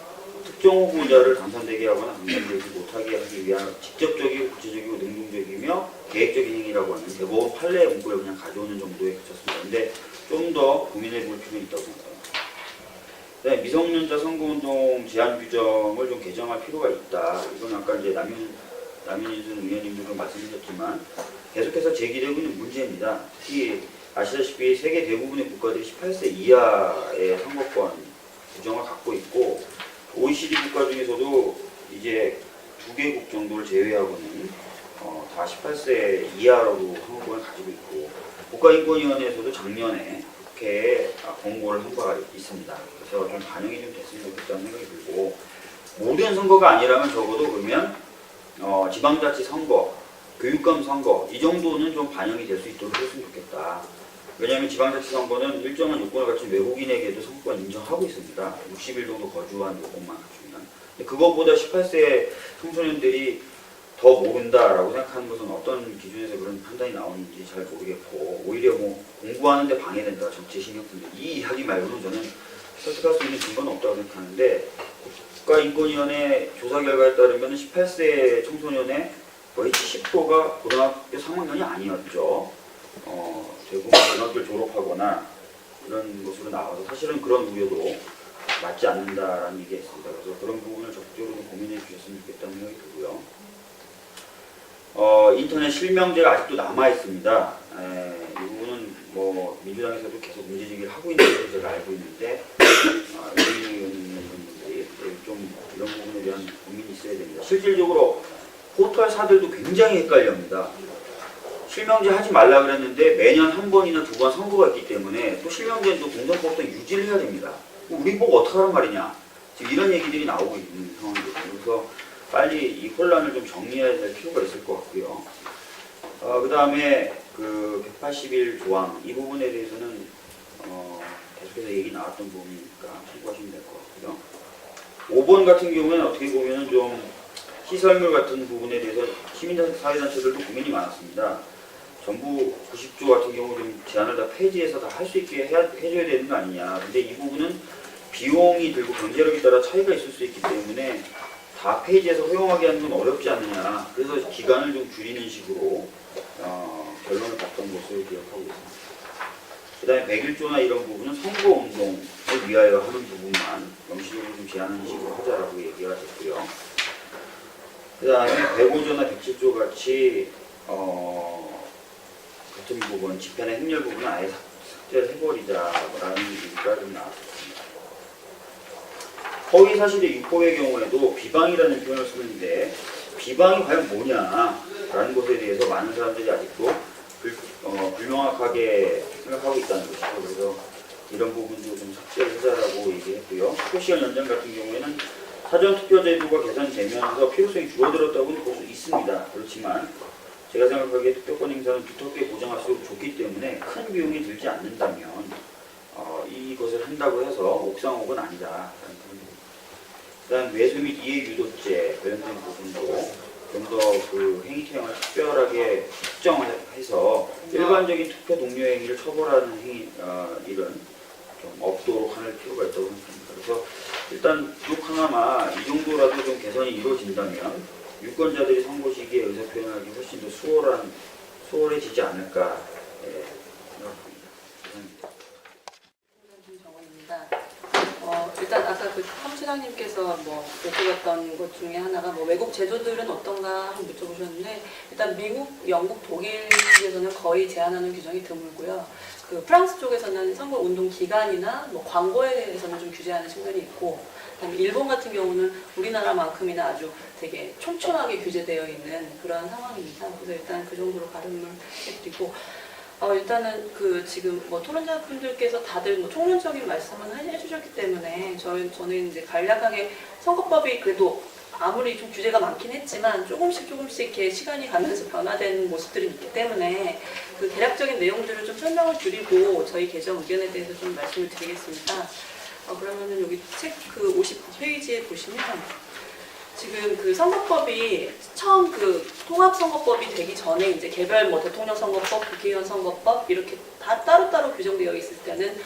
특정 후보자를 당선되게 하거나 당선되지 못하게 하기 위한 직접적이고 구체적이고 능동적이며 계획적인 행위라고 하는 대법원 판례 문구를 그냥 가져오는 정도에 그쳤습니다. 근데 좀 더 고민해 볼 필요는 있다고 생각합니다. 네, 미성년자 선거운동 제한 규정을 좀 개정할 필요가 있다. 이건 아까 이제 남인순 의원님도 좀 말씀하셨지만 계속해서 제기되고 있는 문제입니다. 특히 아시다시피 세계 대부분의 국가들이 18세 이하의 선거권 규정을 갖고 있고 OECD 국가 중에서도 이제 2개국 정도를 제외하고는 다 18세 이하로 선거권을 가지고 있고 국가인권위원회에서도 작년에 국회에 공고를 한 바가 있습니다. 그래서 좀 반영이 좀 됐으면 좋겠다는 생각이 들고 모든 선거가 아니라면 적어도 그러면 지방자치 선거, 교육감 선거 이 정도는 좀 반영이 될 수 있도록 했으면 좋겠다. 왜냐하면 지방자치 선거는 일정한 요건을 갖춘 외국인에게도 선거권 인정하고 있습니다. 60일 정도 거주한 요건만 갖추면. 그것보다 18세 청소년들이 더 모른다라고 생각하는 것은 어떤 기준에서 그런 판단이 나오는지 잘 모르겠고 오히려 뭐 공부하는데 방해된다, 정치에 신경 쓴다 이 이야기 말고는 저는 설득할 수 있는 근거는 없다고 생각하는데 국가인권위원회 조사 결과에 따르면 18세 청소년의 거의 70%가 고등학교 3학년이 아니었죠. 대부분 고등학교를 졸업하거나 그런 것으로 나와서 사실은 그런 우려도 맞지 않는다라는 얘기가 있습니다. 그래서 그런 부분을 적극적으로 고민해 주셨으면 좋겠다는 생각이 들고요. 인터넷 실명제가 아직도 남아 있습니다. 이 부분은 뭐 민주당에서도 계속 문제제기를 하고 있는 것으로 제가 알고 있는데 의원님들이 좀 이런 부분에 대한 고민이 있어야 됩니다. 실질적으로 포털사들도 굉장히 헷갈려합니다. 실명제 하지 말라 그랬는데 매년 한 번이나 두 번 선거가 있기 때문에 또 실명제도 공정법상 유지를 해야 됩니다. 우리 보고 어떡하란 말이냐. 지금 이런 얘기들이 나오고 있는 상황이거든요. 그래서 빨리 이 혼란을 좀 정리해야 될 필요가 있을 것 같고요. 그 다음에 그 180일 조항 이 부분에 대해서는 계속해서 얘기 나왔던 부분이니까 참고하시면 될 것 같고요. 5번 같은 경우에는 어떻게 보면 좀 시설물 같은 부분에 대해서 시민사회단체들도 고민이 많았습니다. 정부 90조 같은 경우 좀 제한을 다 폐지해서 다 할 수 있게 해줘야 되는 거 아니냐. 근데 이 부분은 비용이 들고 경제력에 따라 차이가 있을 수 있기 때문에 다 폐지해서 허용하게 하는 건 어렵지 않느냐. 그래서 기간을 좀 줄이는 식으로 결론을 봤던 것으로 기억하고 있습니다. 그 다음에 101조나 이런 부분은 선거운동을 위하여 하는 부분만 명시적으로 좀 제한하는 식으로 하자라고 얘기가 됐고요. 그 다음에 105조나 107조 같이 같은 부분, 집회나 행렬 부분은 아예 삭제를 해버리자라는 얘기가 좀 나왔습니다. 허위 사실의 유포의 경우에도 비방이라는 표현을 쓰는데 비방이 과연 뭐냐라는 것에 대해서 많은 사람들이 아직도 불명확하게 생각하고 있다는 것이죠. 그래서 이런 부분도 좀 삭제를 하자라고 얘기했고요. 투표시간 연장 같은 경우에는 사전투표제도가 개선되면서 필요성이 줄어들었다고는 볼 수 있습니다. 그렇지만 제가 생각하기에 투표권 행사는 두텁게 보장할수록 좋기 때문에 큰 비용이 들지 않는다면 이것을 한다고 해서 옥상옥은 아니다라는 부분입니다. 그 다음 외수 및 이해 유도죄 관련된 부분도 좀 더 그 행위 투영을 특별하게 특정해서 일반적인 투표 동료 행위를 처벌하는 일은 좀 없도록 할 필요가 있다고 생각합니다. 그래서 일단 부족 하나마 이 정도라도 좀 개선이 이루어진다면 유권자들이 선거 시기에 의사 표현하기 훨씬 더 수월해지지 않을까 생각합니다. 김정원입니다. 일단 아까 그 사무실장님께서 여쭤봤던 것 중에 하나가 외국 제도들은 어떤가 여쭤보셨는데 일단 미국, 영국, 독일 쪽에서는 거의 제한하는 규정이 드물고요. 그 프랑스 쪽에서는 선거 운동 기간이나 광고에 대해서는 좀 규제하는 측면이 있고, 그다음에 일본 같은 경우는 우리나라만큼이나 아주 되게 촘촘하게 규제되어 있는 그런 상황입니다. 그래서 일단 그 정도로 가름을 해드리고. 일단은 지금 토론자분들께서 다들 총론적인 말씀은 해주셨기 때문에 저는 이제 간략하게 선거법이 그래도 아무리 좀 규제가 많긴 했지만 조금씩 이렇게 시간이 가면서 변화된 모습들이 있기 때문에 그 대략적인 내용들을 좀 설명을 드리고 저희 개정 의견에 대해서 좀 말씀을 드리겠습니다. 그러면은 여기 책 59페이지에 보시면 지금 그 선거법이 처음 통합선거법이 되기 전에 이제 개별 대통령 선거법, 국회의원 선거법 이렇게 다 따로따로 규정되어 있을 때는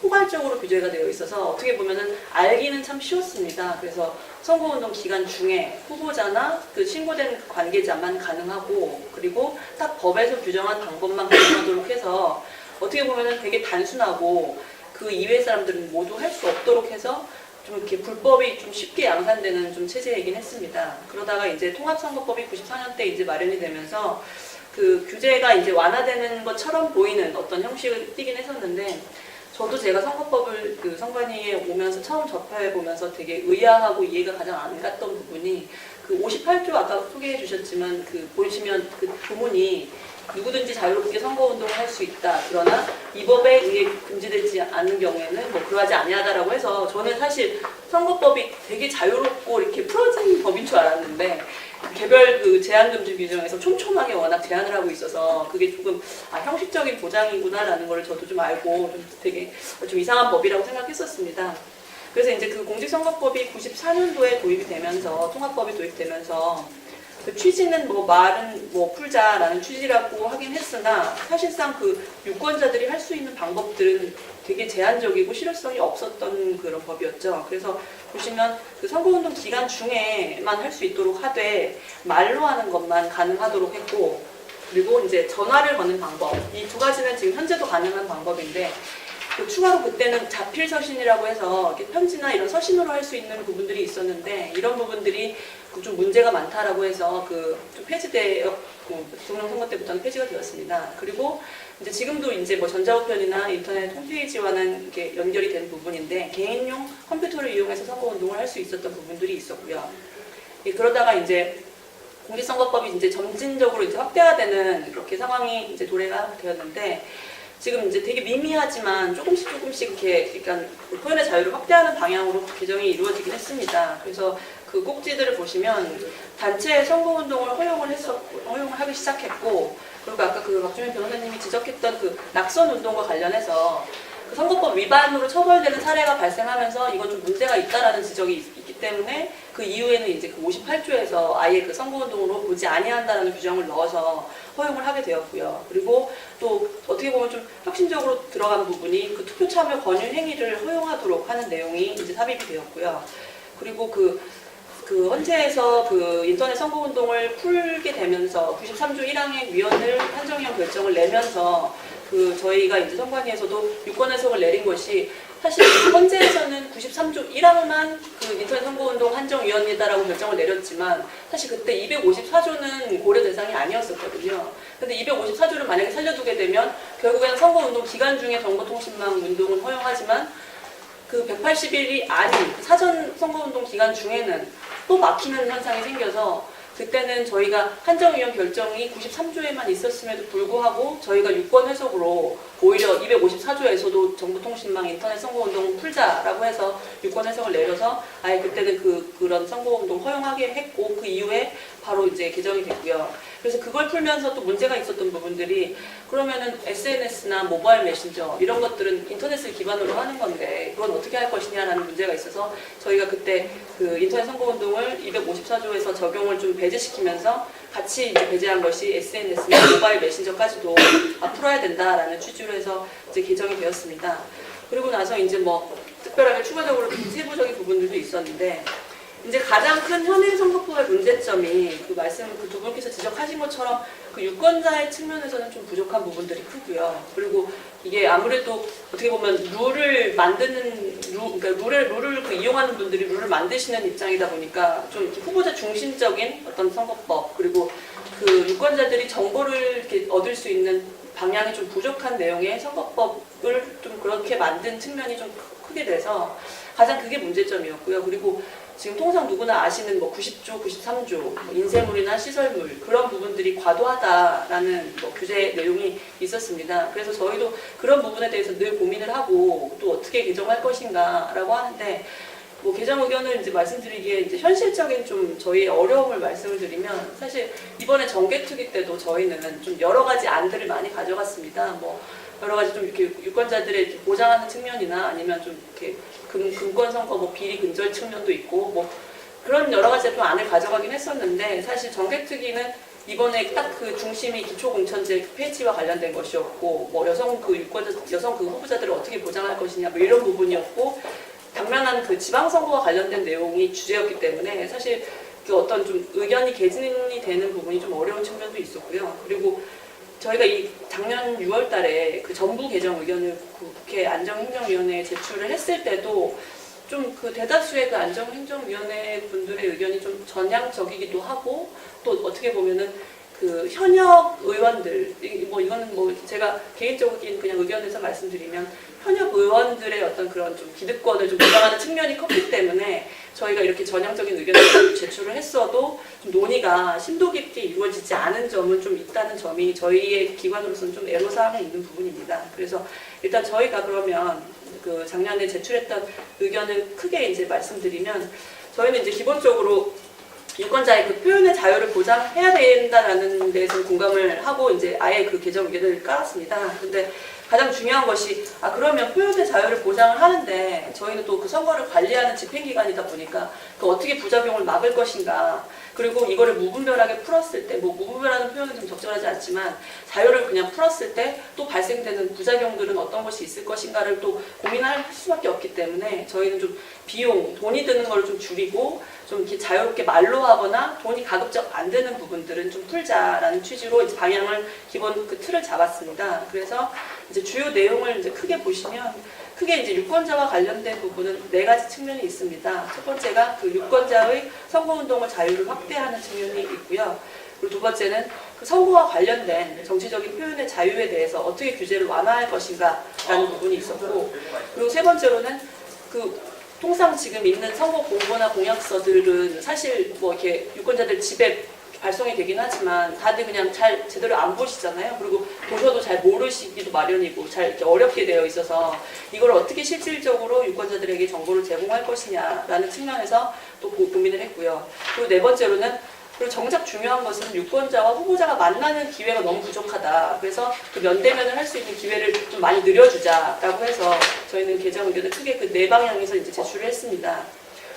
포괄적으로 규제가 되어 있어서 어떻게 보면은 알기는 참 쉬웠습니다. 그래서 선거운동 기간 중에 후보자나 신고된 관계자만 가능하고 그리고 딱 법에서 규정한 방법만 가능하도록 해서 어떻게 보면은 되게 단순하고 그 이외의 사람들은 모두 할 수 없도록 해서 좀 이렇게 불법이 좀 쉽게 양산되는 좀 체제이긴 했습니다. 그러다가 이제 통합선거법이 94년대 이제 마련이 되면서 그 규제가 이제 완화되는 것처럼 보이는 어떤 형식을 띠긴 했었는데 저도 제가 선거법을 선관위에 오면서 처음 접해보면서 되게 의아하고 이해가 가장 안 갔던 부분이 58조 아까 소개해 주셨지만 보시면 부문이 누구든지 자유롭게 선거운동을 할 수 있다. 그러나 이 법에 의해 금지되지 않는 경우에는 그러하지 아니하다라고 해서 저는 사실 선거법이 되게 자유롭고 이렇게 풀어진 법인 줄 알았는데 개별 제한 금지 규정에서 촘촘하게 워낙 제한을 하고 있어서 그게 조금 형식적인 보장이구나라는 걸 저도 좀 알고 좀 되게 좀 이상한 법이라고 생각했었습니다. 그래서 이제 공직선거법이 94년도에 도입이 되면서 통합법이 도입되면서 취지는 말은 풀자라는 취지라고 하긴 했으나 사실상 유권자들이 할 수 있는 방법들은 되게 제한적이고 실효성이 없었던 그런 법이었죠. 그래서 보시면 선거운동 기간 중에만 할 수 있도록 하되 말로 하는 것만 가능하도록 했고 그리고 이제 전화를 거는 방법 이 두 가지는 지금 현재도 가능한 방법인데 추가로 그때는 자필서신이라고 해서 이렇게 편지나 이런 서신으로 할 수 있는 부분들이 있었는데 이런 부분들이 좀 문제가 많다라고 해서 좀 폐지되어 대통령 선거 때부터는 폐지가 되었습니다. 그리고 이제 지금도 이제 전자우편이나 인터넷 홈페이지와는 이렇게 연결이 된 부분인데 개인용 컴퓨터를 이용해서 선거 운동을 할 수 있었던 부분들이 있었고요. 그러다가 이제 공직선거법이 이제 점진적으로 이제 확대가 되는 그렇게 상황이 이제 도래가 되었는데. 지금 이제 되게 미미하지만 조금씩 이렇게 약간 표현의 자유를 확대하는 방향으로 개정이 이루어지긴 했습니다. 그래서 그 꼭지들을 보시면 단체 선거운동을 허용을 하기 시작했고 그리고 아까 박주민 변호사님이 지적했던 낙선운동과 관련해서 선거법 위반으로 처벌되는 사례가 발생하면서 이건 좀 문제가 있다라는 지적이 있기 때문에 그 이후에는 이제 그 58조에서 아예 그 선거운동으로 보지 아니한다라는 규정을 넣어서 허용을 하게 되었고요. 그리고 또 어떻게 보면 좀 혁신적으로 들어간 부분이 그 투표 참여 권유 행위를 허용하도록 하는 내용이 이제 삽입이 되었고요. 그리고 그 헌재에서 그 인터넷 선거운동을 풀게 되면서 93조 1항의 위헌을 한정위원 결정을 내면서 그 저희가 이제 선관위에서도 유권 해석을 내린 것이 사실 헌재에서는 93조 1항만 그 인터넷 선거운동 한정위헌이다라고 결정을 내렸지만 사실 그때 254조는 고려 대상이 아니었었거든요. 근데 254조를 만약에 살려두게 되면 결국에는 선거운동 기간 중에 정보통신망 운동은 허용하지만 그 180일이 아닌 사전 선거운동 기간 중에는 또 막히는 현상이 생겨서 그때는 저희가 한정위원 결정이 93조에만 있었음에도 불구하고 저희가 유권 해석으로 오히려 254조에서도 정보통신망 인터넷 선거운동 풀자라고 해서 유권 해석을 내려서 아예 그때는 그런 선거운동 허용하게 했고 그 이후에 바로 이제 개정이 됐고요. 그래서 그걸 풀면서 또 문제가 있었던 부분들이 그러면은 SNS나 모바일 메신저 이런 것들은 인터넷을 기반으로 하는 건데 그건 어떻게 할 것이냐라는 문제가 있어서 저희가 그때 그 인터넷 선거운동을 254조에서 적용을 좀 배제시키면서 같이 이제 배제한 것이 SNS나 모바일 메신저까지도 풀어야 된다라는 취지로 해서 이제 개정이 되었습니다. 그리고 나서 이제 뭐 특별하게 추가적으로 세부적인 부분들도 있었는데 이제 가장 큰 현행 선거법의 문제점이 그 말씀 그 두 분께서 지적하신 것처럼 그 유권자의 측면에서는 좀 부족한 부분들이 크고요. 그리고 이게 아무래도 어떻게 보면 룰을 만드는 그러니까 룰을 그 이용하는 분들이 룰을 만드시는 입장이다 보니까 좀 이렇게 후보자 중심적인 어떤 선거법 그리고 그 유권자들이 정보를 이렇게 얻을 수 있는 방향이 좀 부족한 내용의 선거법을 좀 그렇게 만든 측면이 좀 크게 돼서 가장 그게 문제점이었고요. 그리고 지금 통상 누구나 아시는 뭐 90조, 93조, 뭐 인쇄물이나 시설물 그런 부분들이 과도하다라는 뭐 규제 내용이 있었습니다. 그래서 저희도 그런 부분에 대해서 늘 고민을 하고 또 어떻게 개정할 것인가라고 하는데 뭐 개정 의견을 이제 말씀드리기에 이제 현실적인 좀 저희의 어려움을 말씀을 드리면 사실 이번에 정개특위 때도 저희는 좀 여러 가지 안들을 많이 가져갔습니다. 뭐 여러 가지 좀 이렇게 유권자들의 이렇게 보장하는 측면이나 아니면 좀 이렇게 금권 선거 뭐 비리 근절 측면도 있고 뭐 그런 여러 가지 좀 안을 가져가긴 했었는데 사실 정개특위는 이번에 딱 그 중심이 기초공천제 폐지와 관련된 것이었고 뭐 여성 그 후보자들을 어떻게 보장할 것이냐 뭐 이런 부분이었고 당면한 그 지방선거와 관련된 내용이 주제였기 때문에 사실 그 어떤 좀 의견이 개진이 되는 부분이 좀 어려운 측면도 있었고요. 그리고 저희가 이 작년 6월 달에 그 전부 개정 의견을 국회 안정행정위원회에 제출을 했을 때도 좀 그 대다수의 그 안정행정위원회 분들의 의견이 좀 전향적이기도 하고 또 어떻게 보면은 그 현역 의원들 뭐 이거는 뭐 제가 개인적인 그냥 의견에서 말씀드리면 현역 의원들의 어떤 그런 좀 기득권을 좀 보장하는 측면이 컸기 때문에 저희가 이렇게 전향적인 의견을 제출을 했어도 좀 논의가 심도 깊게 이루어지지 않은 점은 좀 있다는 점이 저희의 기관으로서는 좀 애로사항이 있는 부분입니다. 그래서 일단 저희가 그러면 그 작년에 제출했던 의견을 크게 이제 말씀드리면 저희는 이제 기본적으로 유권자의 그 표현의 자유를 보장해야 된다라는 데에서 공감을 하고 이제 아예 그 개정 의견을 깔았습니다. 근데 가장 중요한 것이 그러면 표현의 자유를 보장을 하는데 저희는 또 그 선거를 관리하는 집행기관이다 보니까 그 어떻게 부작용을 막을 것인가 그리고 이거를 무분별하게 풀었을 때 뭐 무분별하는 표현은 좀 적절하지 않지만 자유를 그냥 풀었을 때 또 발생되는 부작용들은 어떤 것이 있을 것인가를 또 고민할 수밖에 없기 때문에 저희는 좀 비용, 돈이 드는 걸 좀 줄이고 좀 이렇게 자유롭게 말로 하거나 돈이 가급적 안 드는 부분들은 좀 풀자라는 취지로 이제 방향을 기본 그 틀을 잡았습니다. 그래서 이제 주요 내용을 이제 크게 보시면 크게 이제 유권자와 관련된 부분은 4가지 측면이 있습니다. 첫 번째가 그 유권자의 선거운동의 자유를 확대하는 측면이 있고요. 그리고 두 번째는 그 선거와 관련된 정치적인 표현의 자유에 대해서 어떻게 규제를 완화할 것인가라는 부분이 있었고, 그리고 세 번째로는 그 통상 지금 있는 선거 공보나 공약서들은 사실 뭐 이렇게 유권자들 집에 발송이 되긴 하지만 다들 그냥 잘 제대로 안 보시잖아요. 그리고 보셔도 잘 모르시기도 마련이고 잘 이렇게 어렵게 되어 있어서 이걸 어떻게 실질적으로 유권자들에게 정보를 제공할 것이냐라는 측면에서 또 고민을 했고요. 그리고 네 번째로는 그리고 정작 중요한 것은 유권자와 후보자가 만나는 기회가 너무 부족하다. 그래서 그 면대면을 할 수 있는 기회를 좀 많이 늘려주자라고 해서 저희는 개정 의견을 크게 그 4방향에서 이제 제출을 했습니다.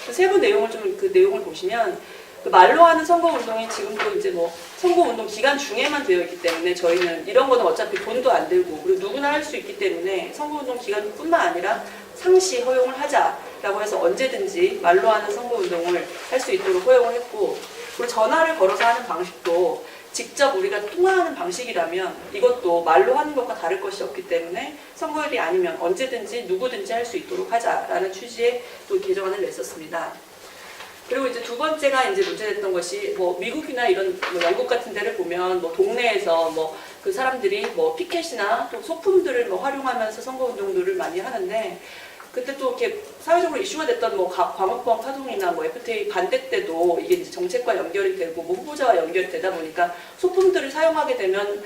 그 세부 내용을 좀 그 내용을 보시면 그 말로 하는 선거운동이 지금도 이제 뭐 선거운동 기간 중에만 되어 있기 때문에 저희는 이런 거는 어차피 돈도 안 들고 그리고 누구나 할 수 있기 때문에 선거운동 기간뿐만 아니라 상시 허용을 하자라고 해서 언제든지 말로 하는 선거운동을 할 수 있도록 허용을 했고, 그리고 전화를 걸어서 하는 방식도 직접 우리가 통화하는 방식이라면 이것도 말로 하는 것과 다를 것이 없기 때문에 선거일이 아니면 언제든지 누구든지 할 수 있도록 하자라는 취지의 또 개정안을 냈었습니다. 그리고 이제 두 번째가 이제 문제됐던 것이 뭐 미국이나 이런 뭐 영국 같은 데를 보면 뭐 동네에서 뭐 그 사람들이 뭐 피켓이나 또 소품들을 뭐 활용하면서 선거운동들을 많이 하는데, 그때 또 이렇게 사회적으로 이슈가 됐던 뭐 광우병 파동이나 뭐 FTA 반대 때도 이게 이제 정책과 연결이 되고 뭐 후보자와 연결되다 보니까 소품들을 사용하게 되면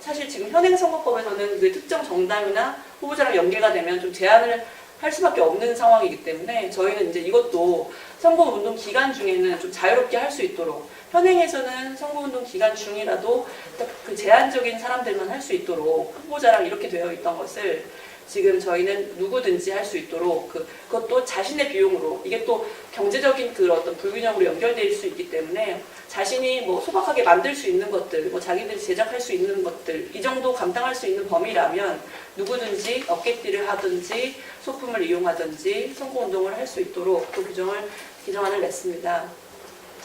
사실 지금 현행 선거법에서는 그 특정 정당이나 후보자랑 연계가 되면 좀 제한을 할 수밖에 없는 상황이기 때문에 저희는 이제 이것도 선거운동 기간 중에는 좀 자유롭게 할 수 있도록, 현행에서는 선거운동 기간 중이라도 딱 그 제한적인 사람들만 할 수 있도록 후보자랑 이렇게 되어 있던 것을 지금 저희는 누구든지 할 수 있도록 그것도 자신의 비용으로, 이게 또 경제적인 그 어떤 불균형으로 연결될 수 있기 때문에 자신이 뭐 소박하게 만들 수 있는 것들, 뭐 자기들이 제작할 수 있는 것들, 이 정도 감당할 수 있는 범위라면 누구든지 어깨띠를 하든지 소품을 이용하든지 선거운동을 할 수 있도록 또 규정안을 냈습니다.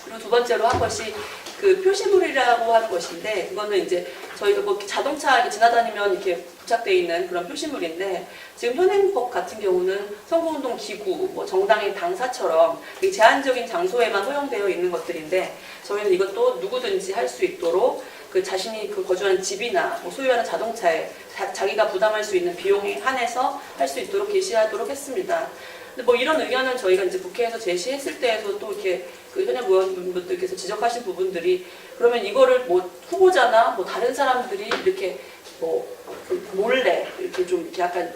그리고 두 번째로 한 것이 그 표시물이라고 하는 것인데, 그거는 이제 저희가 뭐 자동차 이렇게 지나다니면 이렇게 부착되어 있는 그런 표시물인데, 지금 현행법 같은 경우는 선거운동 기구, 뭐 정당의 당사처럼 제한적인 장소에만 허용되어 있는 것들인데, 저희는 이것도 누구든지 할 수 있도록 그 자신이 그 거주하는 집이나 뭐 소유하는 자동차에 자기가 부담할 수 있는 비용에 한해서 할 수 있도록 게시하도록 했습니다. 근데 뭐 이런 의견을 저희가 이제 국회에서 제시했을 때에도 또 이렇게 그 현역 의원분들께서 지적하신 부분들이, 그러면 이거를 뭐 후보자나 뭐 다른 사람들이 이렇게 뭐 몰래 이렇게 좀 이렇게 약간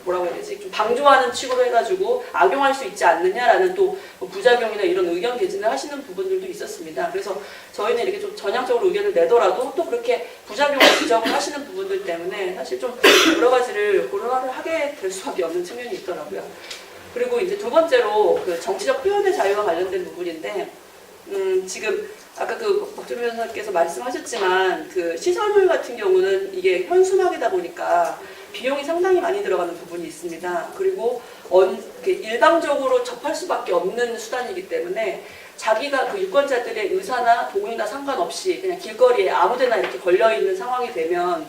뭐라고 해야 되지? 좀 방조하는 식으로 해가지고 악용할 수 있지 않느냐라는 또 부작용이나 이런 의견 개진을 하시는 부분들도 있었습니다. 그래서 저희는 이렇게 좀 전향적으로 의견을 내더라도 또 그렇게 부작용을 지적을 하시는 부분들 때문에 사실 좀 여러 가지를 고려를 하게 될 수밖에 없는 측면이 있더라고요. 그리고 이제 두 번째로 그 정치적 표현의 자유와 관련된 부분인데, 지금 아까 그 박주민 변호사께서 말씀하셨지만 그 시설물 같은 경우는 이게 현수막이다 보니까 비용이 상당히 많이 들어가는 부분이 있습니다. 그리고 일방적으로 접할 수밖에 없는 수단이기 때문에 자기가 그 유권자들의 의사나 동의나 상관없이 그냥 길거리에 아무데나 이렇게 걸려있는 상황이 되면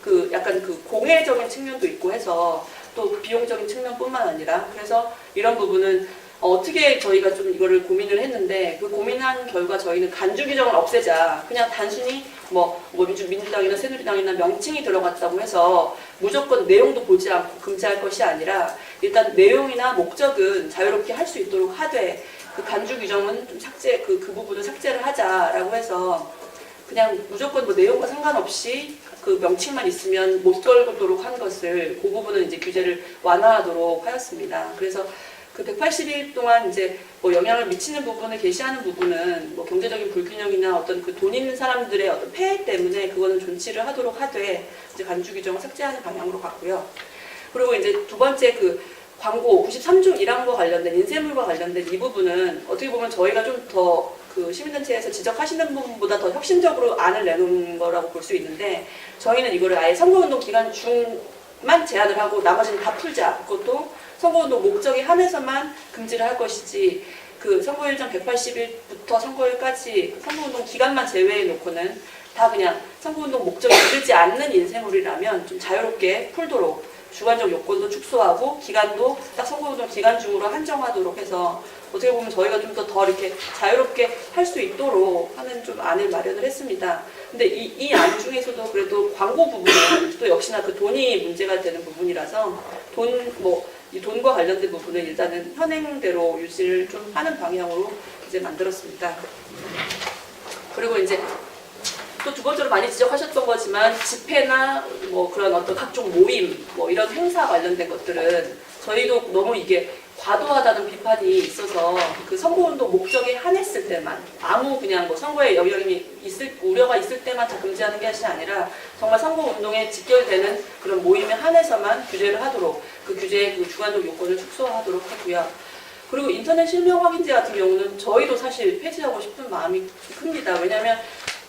그 약간 그 공해적인 측면도 있고 해서 또 비용적인 측면뿐만 아니라, 그래서 이런 부분은 어떻게 저희가 좀 이거를 고민을 했는데, 그 고민한 결과 저희는 간주 규정을 없애자, 그냥 단순히 뭐 민주당이나 새누리당이나 명칭이 들어갔다고 해서 무조건 내용도 보지 않고 금지할 것이 아니라 일단 내용이나 목적은 자유롭게 할 수 있도록 하되, 그 간주 규정은 좀 그 부분을 삭제를 하자라고 해서 그냥 무조건 뭐 내용과 상관없이 그 명칭만 있으면 못 걸도록 한 것을, 그 부분은 이제 규제를 완화하도록 하였습니다. 그래서 그 180일 동안 이제 뭐 영향을 미치는 부분을 게시하는 부분은 뭐 경제적인 불균형이나 어떤 그 돈 있는 사람들의 어떤 폐해 때문에 그거는 존치를 하도록 하되 이제 간주 규정을 삭제하는 방향으로 갔고요. 그리고 이제 두 번째 그 광고 93조 1항과 관련된 인쇄물과 관련된 이 부분은 어떻게 보면 저희가 좀 더 그 시민단체에서 지적하시는 부분보다 더 혁신적으로 안을 내놓은 거라고 볼 수 있는데, 저희는 이거를 아예 선거운동 기간 중만 제한을 하고 나머지는 다 풀자. 그것도 선거운동 목적에 한해서만 금지를 할 것이지, 그 선거일 전 180일부터 선거일까지 선거운동 기간만 제외해 놓고는 다 그냥 선거운동 목적에 이르지 않는 인쇄물이라면 좀 자유롭게 풀도록, 주관적 요건도 축소하고 기간도 딱 선거운동 기간 중으로 한정하도록 해서 어떻게 보면 저희가 좀 더 이렇게 자유롭게 할 수 있도록 하는 좀 안을 마련을 했습니다. 근데 이 안 중에서도 그래도 광고 부분은 또 역시나 그 돈이 문제가 되는 부분이라서 이 돈과 관련된 부분은 일단은 현행대로 유지를 좀 하는 방향으로 이제 만들었습니다. 그리고 이제 또 두 번째로 많이 지적하셨던 거지만 집회나 뭐 그런 어떤 각종 모임, 뭐 이런 행사 관련된 것들은 저희도 너무 이게 과도하다는 비판이 있어서 그 선거운동 목적에 한했을 때만, 아무 그냥 뭐 선거에 우려가 있을 때만 다 금지하는 것이 아니라 정말 선거운동에 직결되는 그런 모임에 한해서만 규제를 하도록, 그 규제의 그 주관적 요건을 축소하도록 하고요. 그리고 인터넷 실명 확인제 같은 경우는 저희도 사실 폐지하고 싶은 마음이 큽니다. 왜냐하면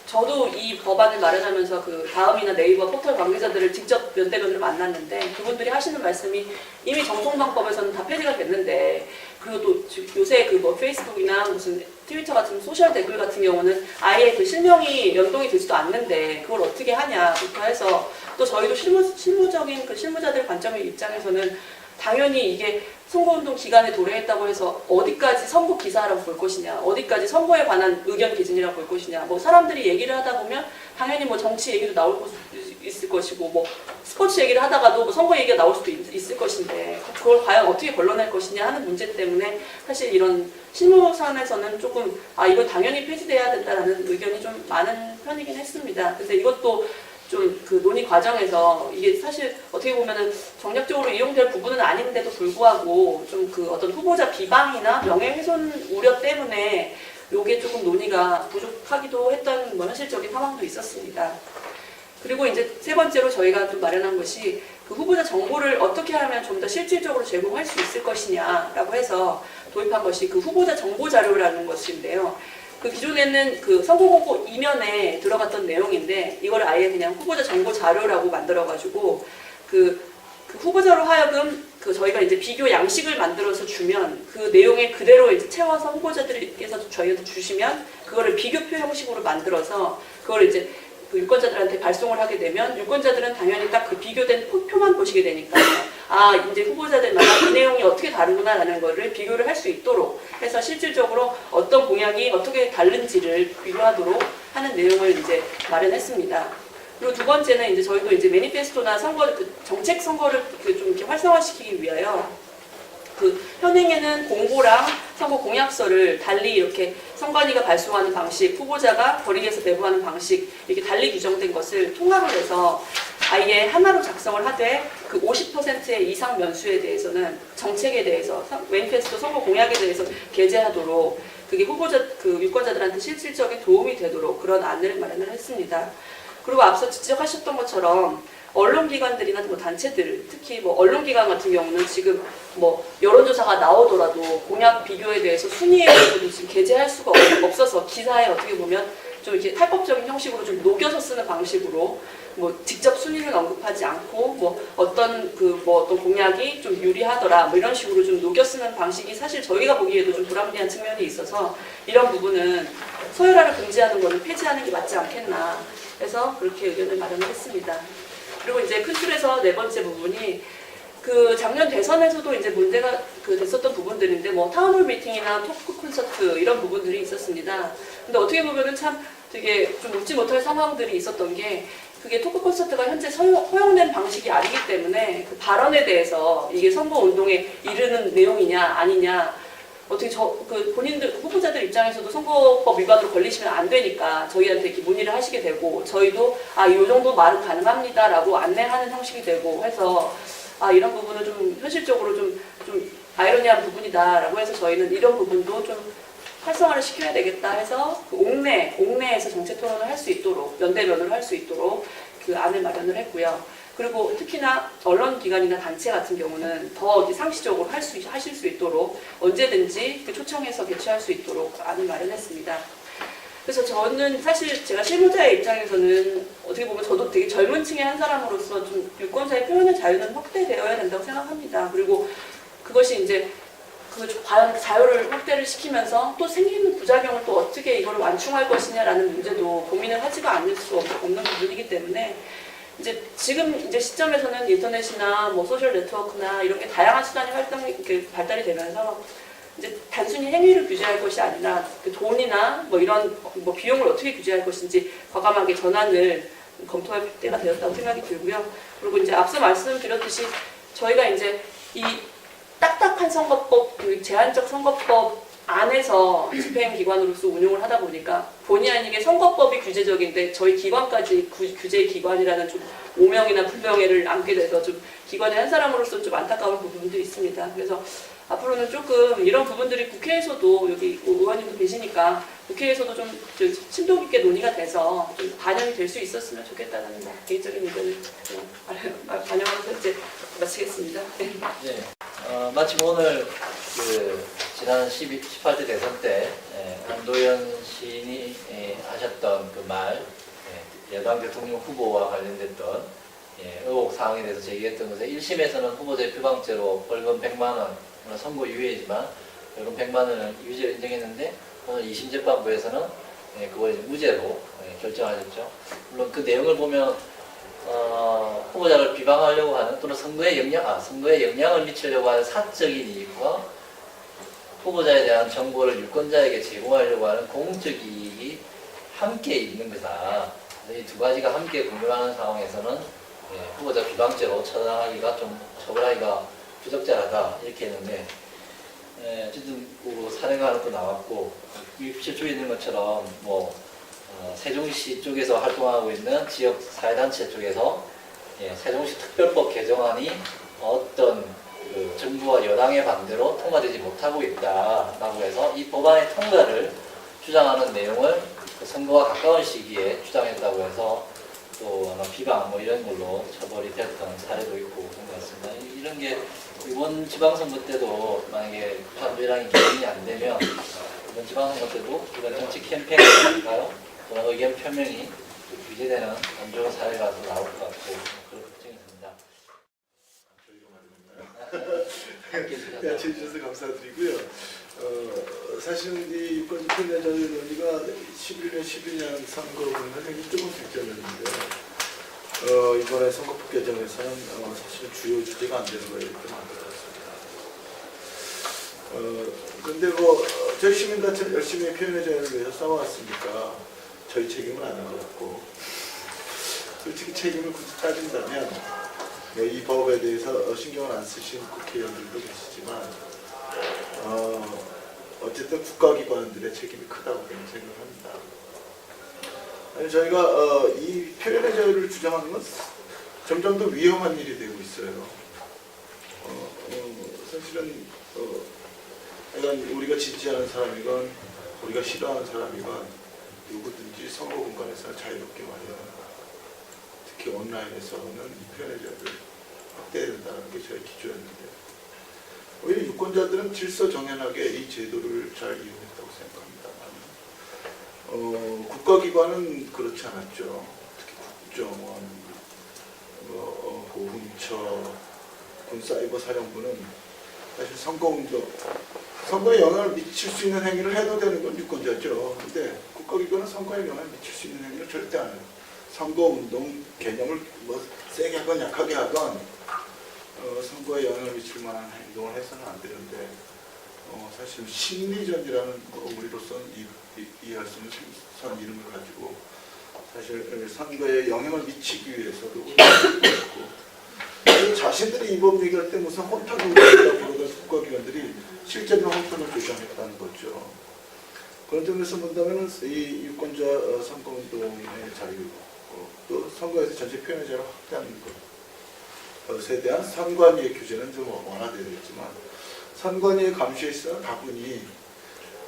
저도 이 법안을 마련하면서 그 다음이나 네이버 포털 관계자들을 직접 면대면으로 만났는데 그분들이 하시는 말씀이 이미 정통방법에서는 다 폐지가 됐는데, 그리고 또 요새 그 뭐 페이스북이나 무슨 트위터 같은 소셜 댓글 같은 경우는 아예 그 실명이 연동이 되지도 않는데 그걸 어떻게 하냐부터 해서, 또 저희도 실무적인 그 실무자들 관점의 입장에서는 당연히 이게 선거운동 기간에 도래했다고 해서 어디까지 선거 기사라고 볼 것이냐, 어디까지 선거에 관한 의견 개진이라고 볼 것이냐, 뭐 사람들이 얘기를 하다 보면 당연히 뭐 정치 얘기도 나올 수 있을 것이고, 뭐 스포츠 얘기를 하다가도 뭐 선거 얘기가 나올 수도 있을 것인데 그걸 과연 어떻게 걸러낼 것이냐 하는 문제 때문에 사실 이런 실무선에서는 조금 이거 당연히 폐지돼야 된다라는 의견이 좀 많은 편이긴 했습니다. 근데 이것도 좀 그 논의 과정에서 이게 사실 어떻게 보면은 정략적으로 이용될 부분은 아닌데도 불구하고 좀 그 어떤 후보자 비방이나 명예훼손 우려 때문에 요게 조금 논의가 부족하기도 했던 뭐 현실적인 상황도 있었습니다. 그리고 이제 세 번째로 저희가 좀 마련한 것이 그 후보자 정보를 어떻게 하면 좀 더 실질적으로 제공할 수 있을 것이냐라고 해서 도입한 것이 그 후보자 정보 자료라는 것인데요. 그 기존에는 그 선거공고 이면에 들어갔던 내용인데 이걸 아예 그냥 후보자 정보 자료라고 만들어가지고 그 후보자로 하여금 그 저희가 이제 비교 양식을 만들어서 주면 그 내용에 그대로 이제 채워서 후보자들께서 저희한테 주시면 그거를 비교표 형식으로 만들어서 그걸 이제 그 유권자들한테 발송을 하게 되면 유권자들은 당연히 딱 그 비교된 표만 보시게 되니까 이제 후보자들마다 이 내용이 어떻게 다르구나라는 거를 비교를 할 수 있도록 해서 실질적으로 어떤 공약이 어떻게 다른지를 비교하도록 하는 내용을 이제 마련했습니다. 그리고 두 번째는 이제 저희도 이제 매니페스토나 선거 정책 선거를 좀 이렇게 활성화시키기 위하여 그 현행에는 공보랑 선거 공약서를 달리 이렇게 선관위가 발송하는 방식, 후보자가 거리에서 배부하는 방식 이렇게 달리 규정된 것을 통합을 해서 아예 하나로 작성을 하되 그 50%의 이상 면수에 대해서는 정책에 대해서 매니페스토 선거 공약에 대해서 게재하도록 그게 후보자 그 유권자들한테 실질적인 도움이 되도록 그런 안을 마련을 했습니다. 그리고 앞서 지적하셨던 것처럼 언론기관들이나 뭐 단체들, 특히 뭐 언론기관 같은 경우는 지금 뭐 여론조사가 나오더라도 공약 비교에 대해서 순위에 대해서도 지금 게재할 수가 없어서 기사에 어떻게 보면 좀 이렇게 탈법적인 형식으로 좀 녹여서 쓰는 방식으로 뭐 직접 순위를 언급하지 않고 뭐 어떤 어떤 공약이 좀 유리하더라 뭐 이런 식으로 좀 녹여 쓰는 방식이 사실 저희가 보기에도 좀 불합리한 측면이 있어서 이런 부분은 서열화를 금지하는 거는 폐지하는 게 맞지 않겠나 해서 그렇게 의견을 마련을 했습니다. 그리고 이제 큰 틀에서 네 번째 부분이 그 작년 대선에서도 이제 문제가 됐었던 부분들인데 뭐 타운홀 미팅이나 토크 콘서트 이런 부분들이 있었습니다. 근데 어떻게 보면은 참 되게 좀 웃지 못할 상황들이 있었던 게 그게 토크 콘서트가 현재 허용된 방식이 아니기 때문에 그 발언에 대해서 이게 선거 운동에 이르는 내용이냐 아니냐 어떻게 본인들 후보자들 입장에서도 선거법 위반으로 걸리시면 안 되니까 저희한테 이렇게 문의를 하시게 되고 저희도 이 정도 말은 가능합니다라고 안내하는 형식이 되고 해서 이런 부분은 좀 현실적으로 좀 아이러니한 부분이다라고 해서 저희는 이런 부분도 좀 활성화를 시켜야 되겠다 해서 그 옥내에서 정책 토론을 할 수 있도록 면대면으로 할 수 있도록 그 안을 마련을 했고요. 그리고 특히나 언론기관이나 단체 같은 경우는 더 상시적으로 하실 수 있도록 언제든지 초청해서 개최할 수 있도록 안을 마련했습니다. 그래서 저는 사실 제가 실무자의 입장에서는 어떻게 보면 저도 되게 젊은 층의 한 사람으로서 좀 유권자의 표현의 자유는 확대되어야 된다고 생각합니다. 그리고 그것이 이제 과연 자유를 확대를 시키면서 또 생기는 부작용을 또 어떻게 이걸 완충할 것이냐라는 문제도 고민을 하지가 않을 수 없는 부분이기 때문에 지금 시점에서는 인터넷이나 뭐 소셜 네트워크나 이런 게 다양한 수단이 발달이 되면서 단순히 행위를 규제할 것이 아니라 그 돈이나 뭐 이런 뭐 비용을 어떻게 규제할 것인지 과감하게 전환을 검토할 때가 되었다고 생각이 들고요. 그리고 앞서 말씀드렸듯이 저희가 이 딱딱한 선거법, 제한적 선거법 안에서 집행기관으로서 운용을 하다 보니까 본의 아니게 선거법이 규제적인데 저희 기관까지 규제 기관이라는 좀 오명이나 불명예를 안게 돼서 좀 기관의 한 사람으로서 좀 안타까운 부분도 있습니다. 그래서 앞으로는 조금 이런 부분들이 국회에서도 여기 의원님도 계시니까 국회에서도 좀 심도 깊게 논의가 돼서 좀 반영이 될 수 있었으면 좋겠다는 개인적인 의견을 반영하면서 이제 마치겠습니다. 마침 오늘 지난 18대 대선 때 안도현 시인이 하셨던 그 말, 여당 대통령 후보와 관련됐던 의혹 사항에 대해서 제기했던 것에 1심에서는 후보자의 표방죄로 벌금 100만 원, 선고 유예이지만 벌금 100만 원을 유죄를 인정했는데 오늘 2심 재판부에서는 그걸 이제 무죄로 결정하셨죠. 물론 그 내용을 보면 후보자를 비방하려고 하는 또는 선거에 영향을 미치려고 하는 사적인 이익과 후보자에 대한 정보를 유권자에게 제공하려고 하는 공적 이익이 함께 있는 거다. 이 두 가지가 함께 공존하는 상황에서는 후보자 비방죄로 처벌하기가 부적절하다 이렇게 했는데 어쨌든 사례가 하나 또 나왔고 실쪽에 있는 것처럼 세종시 쪽에서 활동하고 있는 지역 사회단체 쪽에서 세종시 특별법 개정안이 어떤 정부와 여당의 반대로 통과되지 못하고 있다라고 해서 이 법안의 통과를 주장하는 내용을 선거와 가까운 시기에 주장했다고 해서 또 아마 비방 이런 걸로 처벌이 됐던 사례도 있고 그런 것 같습니다. 이런 게 이번 지방선거 때도 만약에 부산도의랑이 개정이 안 되면 이번 지방선거 때도 이런 정치 캠페인일까요? 또는 의견 표명이 규제되는 안 좋은 사례가 또 나올 것 같고 그런 걱정이 듭니다. 네, 해주셔서 감사드리고요. 사실은 이 유권 집행자의 논의가 11년 선거구는 굉장히 조금 뒷전이었는데 이번에 선거법 개정에서는 사실 주요 주제가 안 되는 거에 이렇게 만든 것 같습니다. 그런데 저희 시민단체 열심히 표현의 자유를 위해서 싸워왔으니까 저희 책임은 아닌 것 같고 솔직히 책임을 굳이 따진다면 이 법에 대해서 신경을 안 쓰신 국회의원들도 계시지만 어쨌든 국가기관들의 책임이 크다고 저는 생각합니다. 아니, 저희가 이 표현의 자유를 주장하는 건 점점 더 위험한 일이 되고 있어요. 사실은 우리가 지지하는 사람이건 우리가 싫어하는 사람이건 누구든지 선거 공간에서 자유롭게 말해요. 특히 온라인에서는 이 표현의 자유를 확대해야 된다는 게 저희 기조였는데 오히려 유권자들은 질서정연하게 이 제도를 잘 이용했다고 생각합니다만 국가기관은 그렇지 않았죠. 특히 국정원, 보훈처, 군사이버사령부는 사실 선거에 영향을 미칠 수 있는 행위를 해도 되는 건 유권자죠. 근데 국가기관은 선거에 영향을 미칠 수 있는 행위를 절대 안 해요. 선거운동 개념을 세게 하건 약하게 하건 선거에 영향을 미칠 만한 행동을 해서는 안 되는데 사실 심리전이라는 우리로서는 이해할 수 있는 선 이름을 가지고 사실 선거에 영향을 미치기 위해서도 있고 자신들이 이 법 얘기할 때 무슨 혼탁을 부르던 국가기관들이 실제로 혼탁을 주장했다는 거죠. 그런 점에서 본다면 이 유권자 선거운동의 자유 또 선거에서 전체 표현의 자유를 확대하는 것에 대한 선관위의 규제는 좀 완화되어있지만 선관위의 감시에 있어서 다분히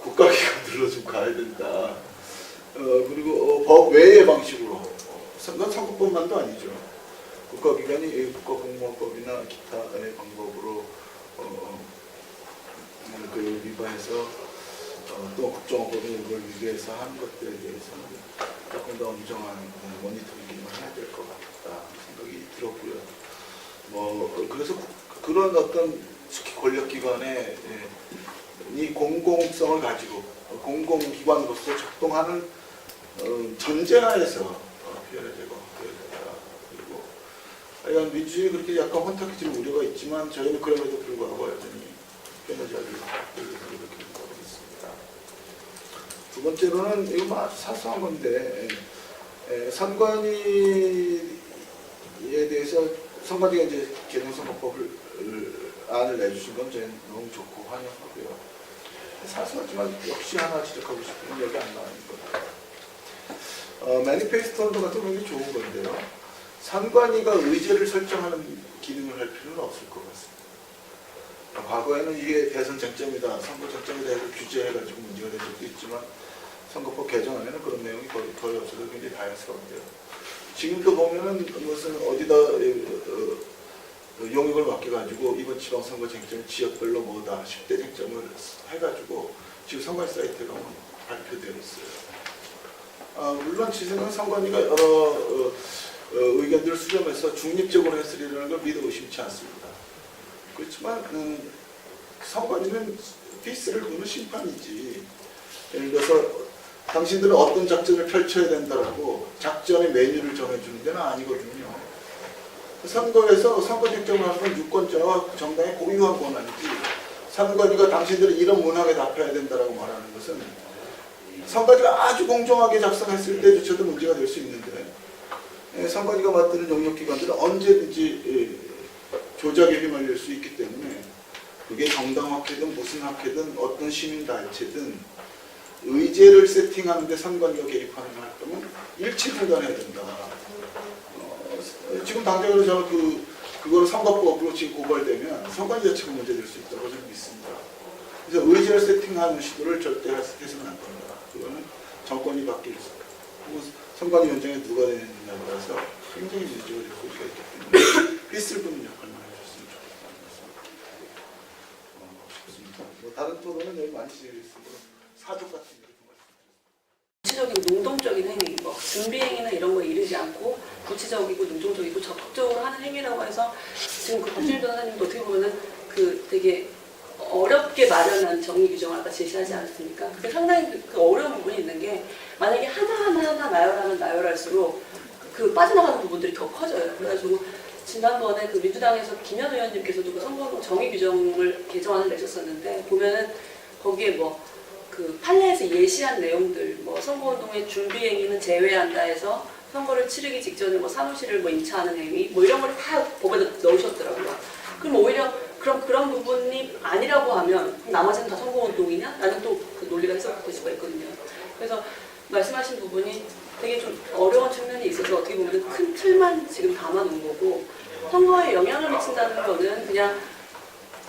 국가기관들로 좀 가야 된다. 그리고 법 외의 방식으로 선거법만도 아니죠. 국가기관이 국가공무원법이나 기타의 방법으로 그 위반해서 또 국정원법이 이걸 위배해서 하는 것들에 대해서는 조금 더 엄정한 모니터링을 해야 될 것 같다 생각이 들었고요. 그래서 그런 어떤 특히 권력기관의 이 공공성을 가지고 공공기관으로서 작동하는 전제하에서 피해를 제거해야 된다. 그리고 하여간 민주주의 그렇게 약간 혼탁해질 우려가 있지만 저희는 그럼에도 불구하고 여전히 피해를 이렇게 하고 있습니다. 두 번째로는 이거 아주 사소한 건데 선관위에 대해서 선관위가 이제 개정선거법을 안을 내주신 건 저희는 너무 좋고 환영하고요. 사소하지만 역시 하나 지적하고 싶은 건 여기 안 나와 있는 거예요. 매니페스토 운동 같은 건 좋은 건데요. 선관위가 의제를 설정하는 기능을 할 필요는 없을 것 같습니다. 과거에는 이게 대선 쟁점이다, 선거 쟁점이다 해서 규제해가지고 문제가 된 적도 있지만 선거법 개정안에는 그런 내용이 거의 없어서 굉장히 다양스러운데요. 지금도 보면은 무슨 어디다 용역 영역을 맡겨가지고 이번 지방선거 쟁점 지역별로 뭐다 10대 쟁점을 해가지고 지금 선관 사이트에 가면 발표되어 있어요. 물론 지금은 선관위가 여러 의견들을 수렴해서 중립적으로 해설이라는 걸 믿어 의심치 않습니다. 그렇지만 선관위는 피스를 보는 심판이지. 예를 들어서 당신들은 어떤 작전을 펼쳐야 된다라고 작전의 메뉴를 정해주는 데는 아니거든요. 선거에서 선거 쟁점을 하는 건 유권자와 정당의 고유한 권한이지, 선관위가 당신들은 이런 문항에 답해야 된다라고 말하는 것은 선관위가 아주 공정하게 작성했을 때조차도 문제가 될 수 있는데, 선관위가 맡는 용역기관들은 언제든지 조작에 휘말릴 수 있기 때문에 그게 정당학회든 무슨 학회든 어떤 시민단체든 의제를 세팅하는데 선관위가 개입하는 활동은 일체 중단해야 된다. 지금 당장으로 저는 그거를 선거법으로 지금 고발되면 선관위 자체가 문제될 수 있다고 저는 믿습니다. 그래서 의제를 세팅하는 시도를 절대 해서는 안 됩니다. 그거는 정권이 바뀔 수 있고 선관위원장이 누가 되느냐에 따라서 굉장히 문제가 될 소지가 있기 때문에 휘슬 부는 역할만 해줬으면 좋겠습니다. 뭐 다른 토론은 여기 많이 진행했으므로 사족 같은 거 구체적이고 능동적인 행위, 뭐 준비행위나 이런 거에 이르지 않고 구체적이고 능동적이고 적극적으로 하는 행위라고 해서 지금 그 박준일 변호사님도 어떻게 보면은 그 되게 어렵게 마련한 정의 규정을 아까 제시하지 않았습니까? 그게 상당히 그 어려운 부분이 있는 게, 만약에 하나하나 나열하면 나열할수록 그 빠져나가는 부분들이 더 커져요. 그래가지고 지난번에 그 민주당에서 김현 의원님께서도 그 선거운동 정의 규정을 개정안을 내셨었는데, 보면은 거기에 뭐 그 판례에서 예시한 내용들, 뭐 선거운동의 준비행위는 제외한다 해서 선거를 치르기 직전에 뭐 사무실을 뭐 임차하는 행위, 뭐 이런 걸 다 법에 넣으셨더라고요. 그럼 오히려 그런 부분이 아니라고 하면 나머지는 다 선거운동이냐? 라는 또 그 논리가 해석될 수가 있거든요. 그래서 말씀하신 부분이 되게 좀 어려운 측면이 있어서 어떻게 보면 큰 틀만 지금 담아놓은 거고, 선거에 영향을 미친다는 거는 그냥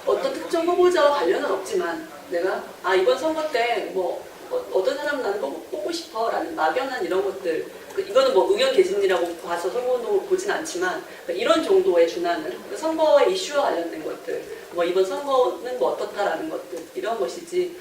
어떤 특정 후보자와 관련은 없지만 내가 이번 선거 때 뭐 어떤 사람 나는 뽑고 싶어 라는 막연한 이런 것들, 이거는 뭐 의견 개진이라고 봐서 선거운동을 보진 않지만 이런 정도에 준하는 선거의 이슈와 관련된 것들, 뭐 이번 선거는 뭐 어떻다라는 것들, 이런 것이지.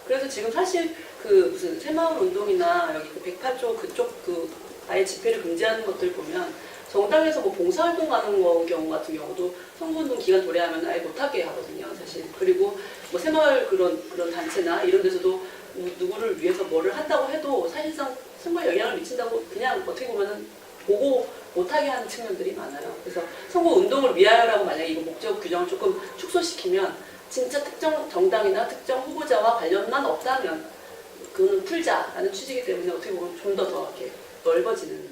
그래서 지금 사실 그 무슨 새마을 운동이나 여기 그 108조 그쪽 그 아예 집회를 금지하는 것들 보면 정당에서 뭐 봉사활동 가는 경우 같은 경우도 선거운동 기간 도래하면 아예 못하게 하거든요, 사실. 그리고 뭐 새마을 그런 단체나 이런 데서도 누구를 위해서 뭐를 한다고 해도 사실상 선거에 영향을 미친다고 그냥 어떻게 보면은 보고 못하게 하는 측면들이 많아요. 그래서 선거운동을 위하여라고 만약에 이거 목적 규정을 조금 축소시키면 진짜 특정 정당이나 특정 후보자와 관련만 없다면 그거는 풀자라는 취지이기 때문에 어떻게 보면 좀 더 이렇게 넓어지는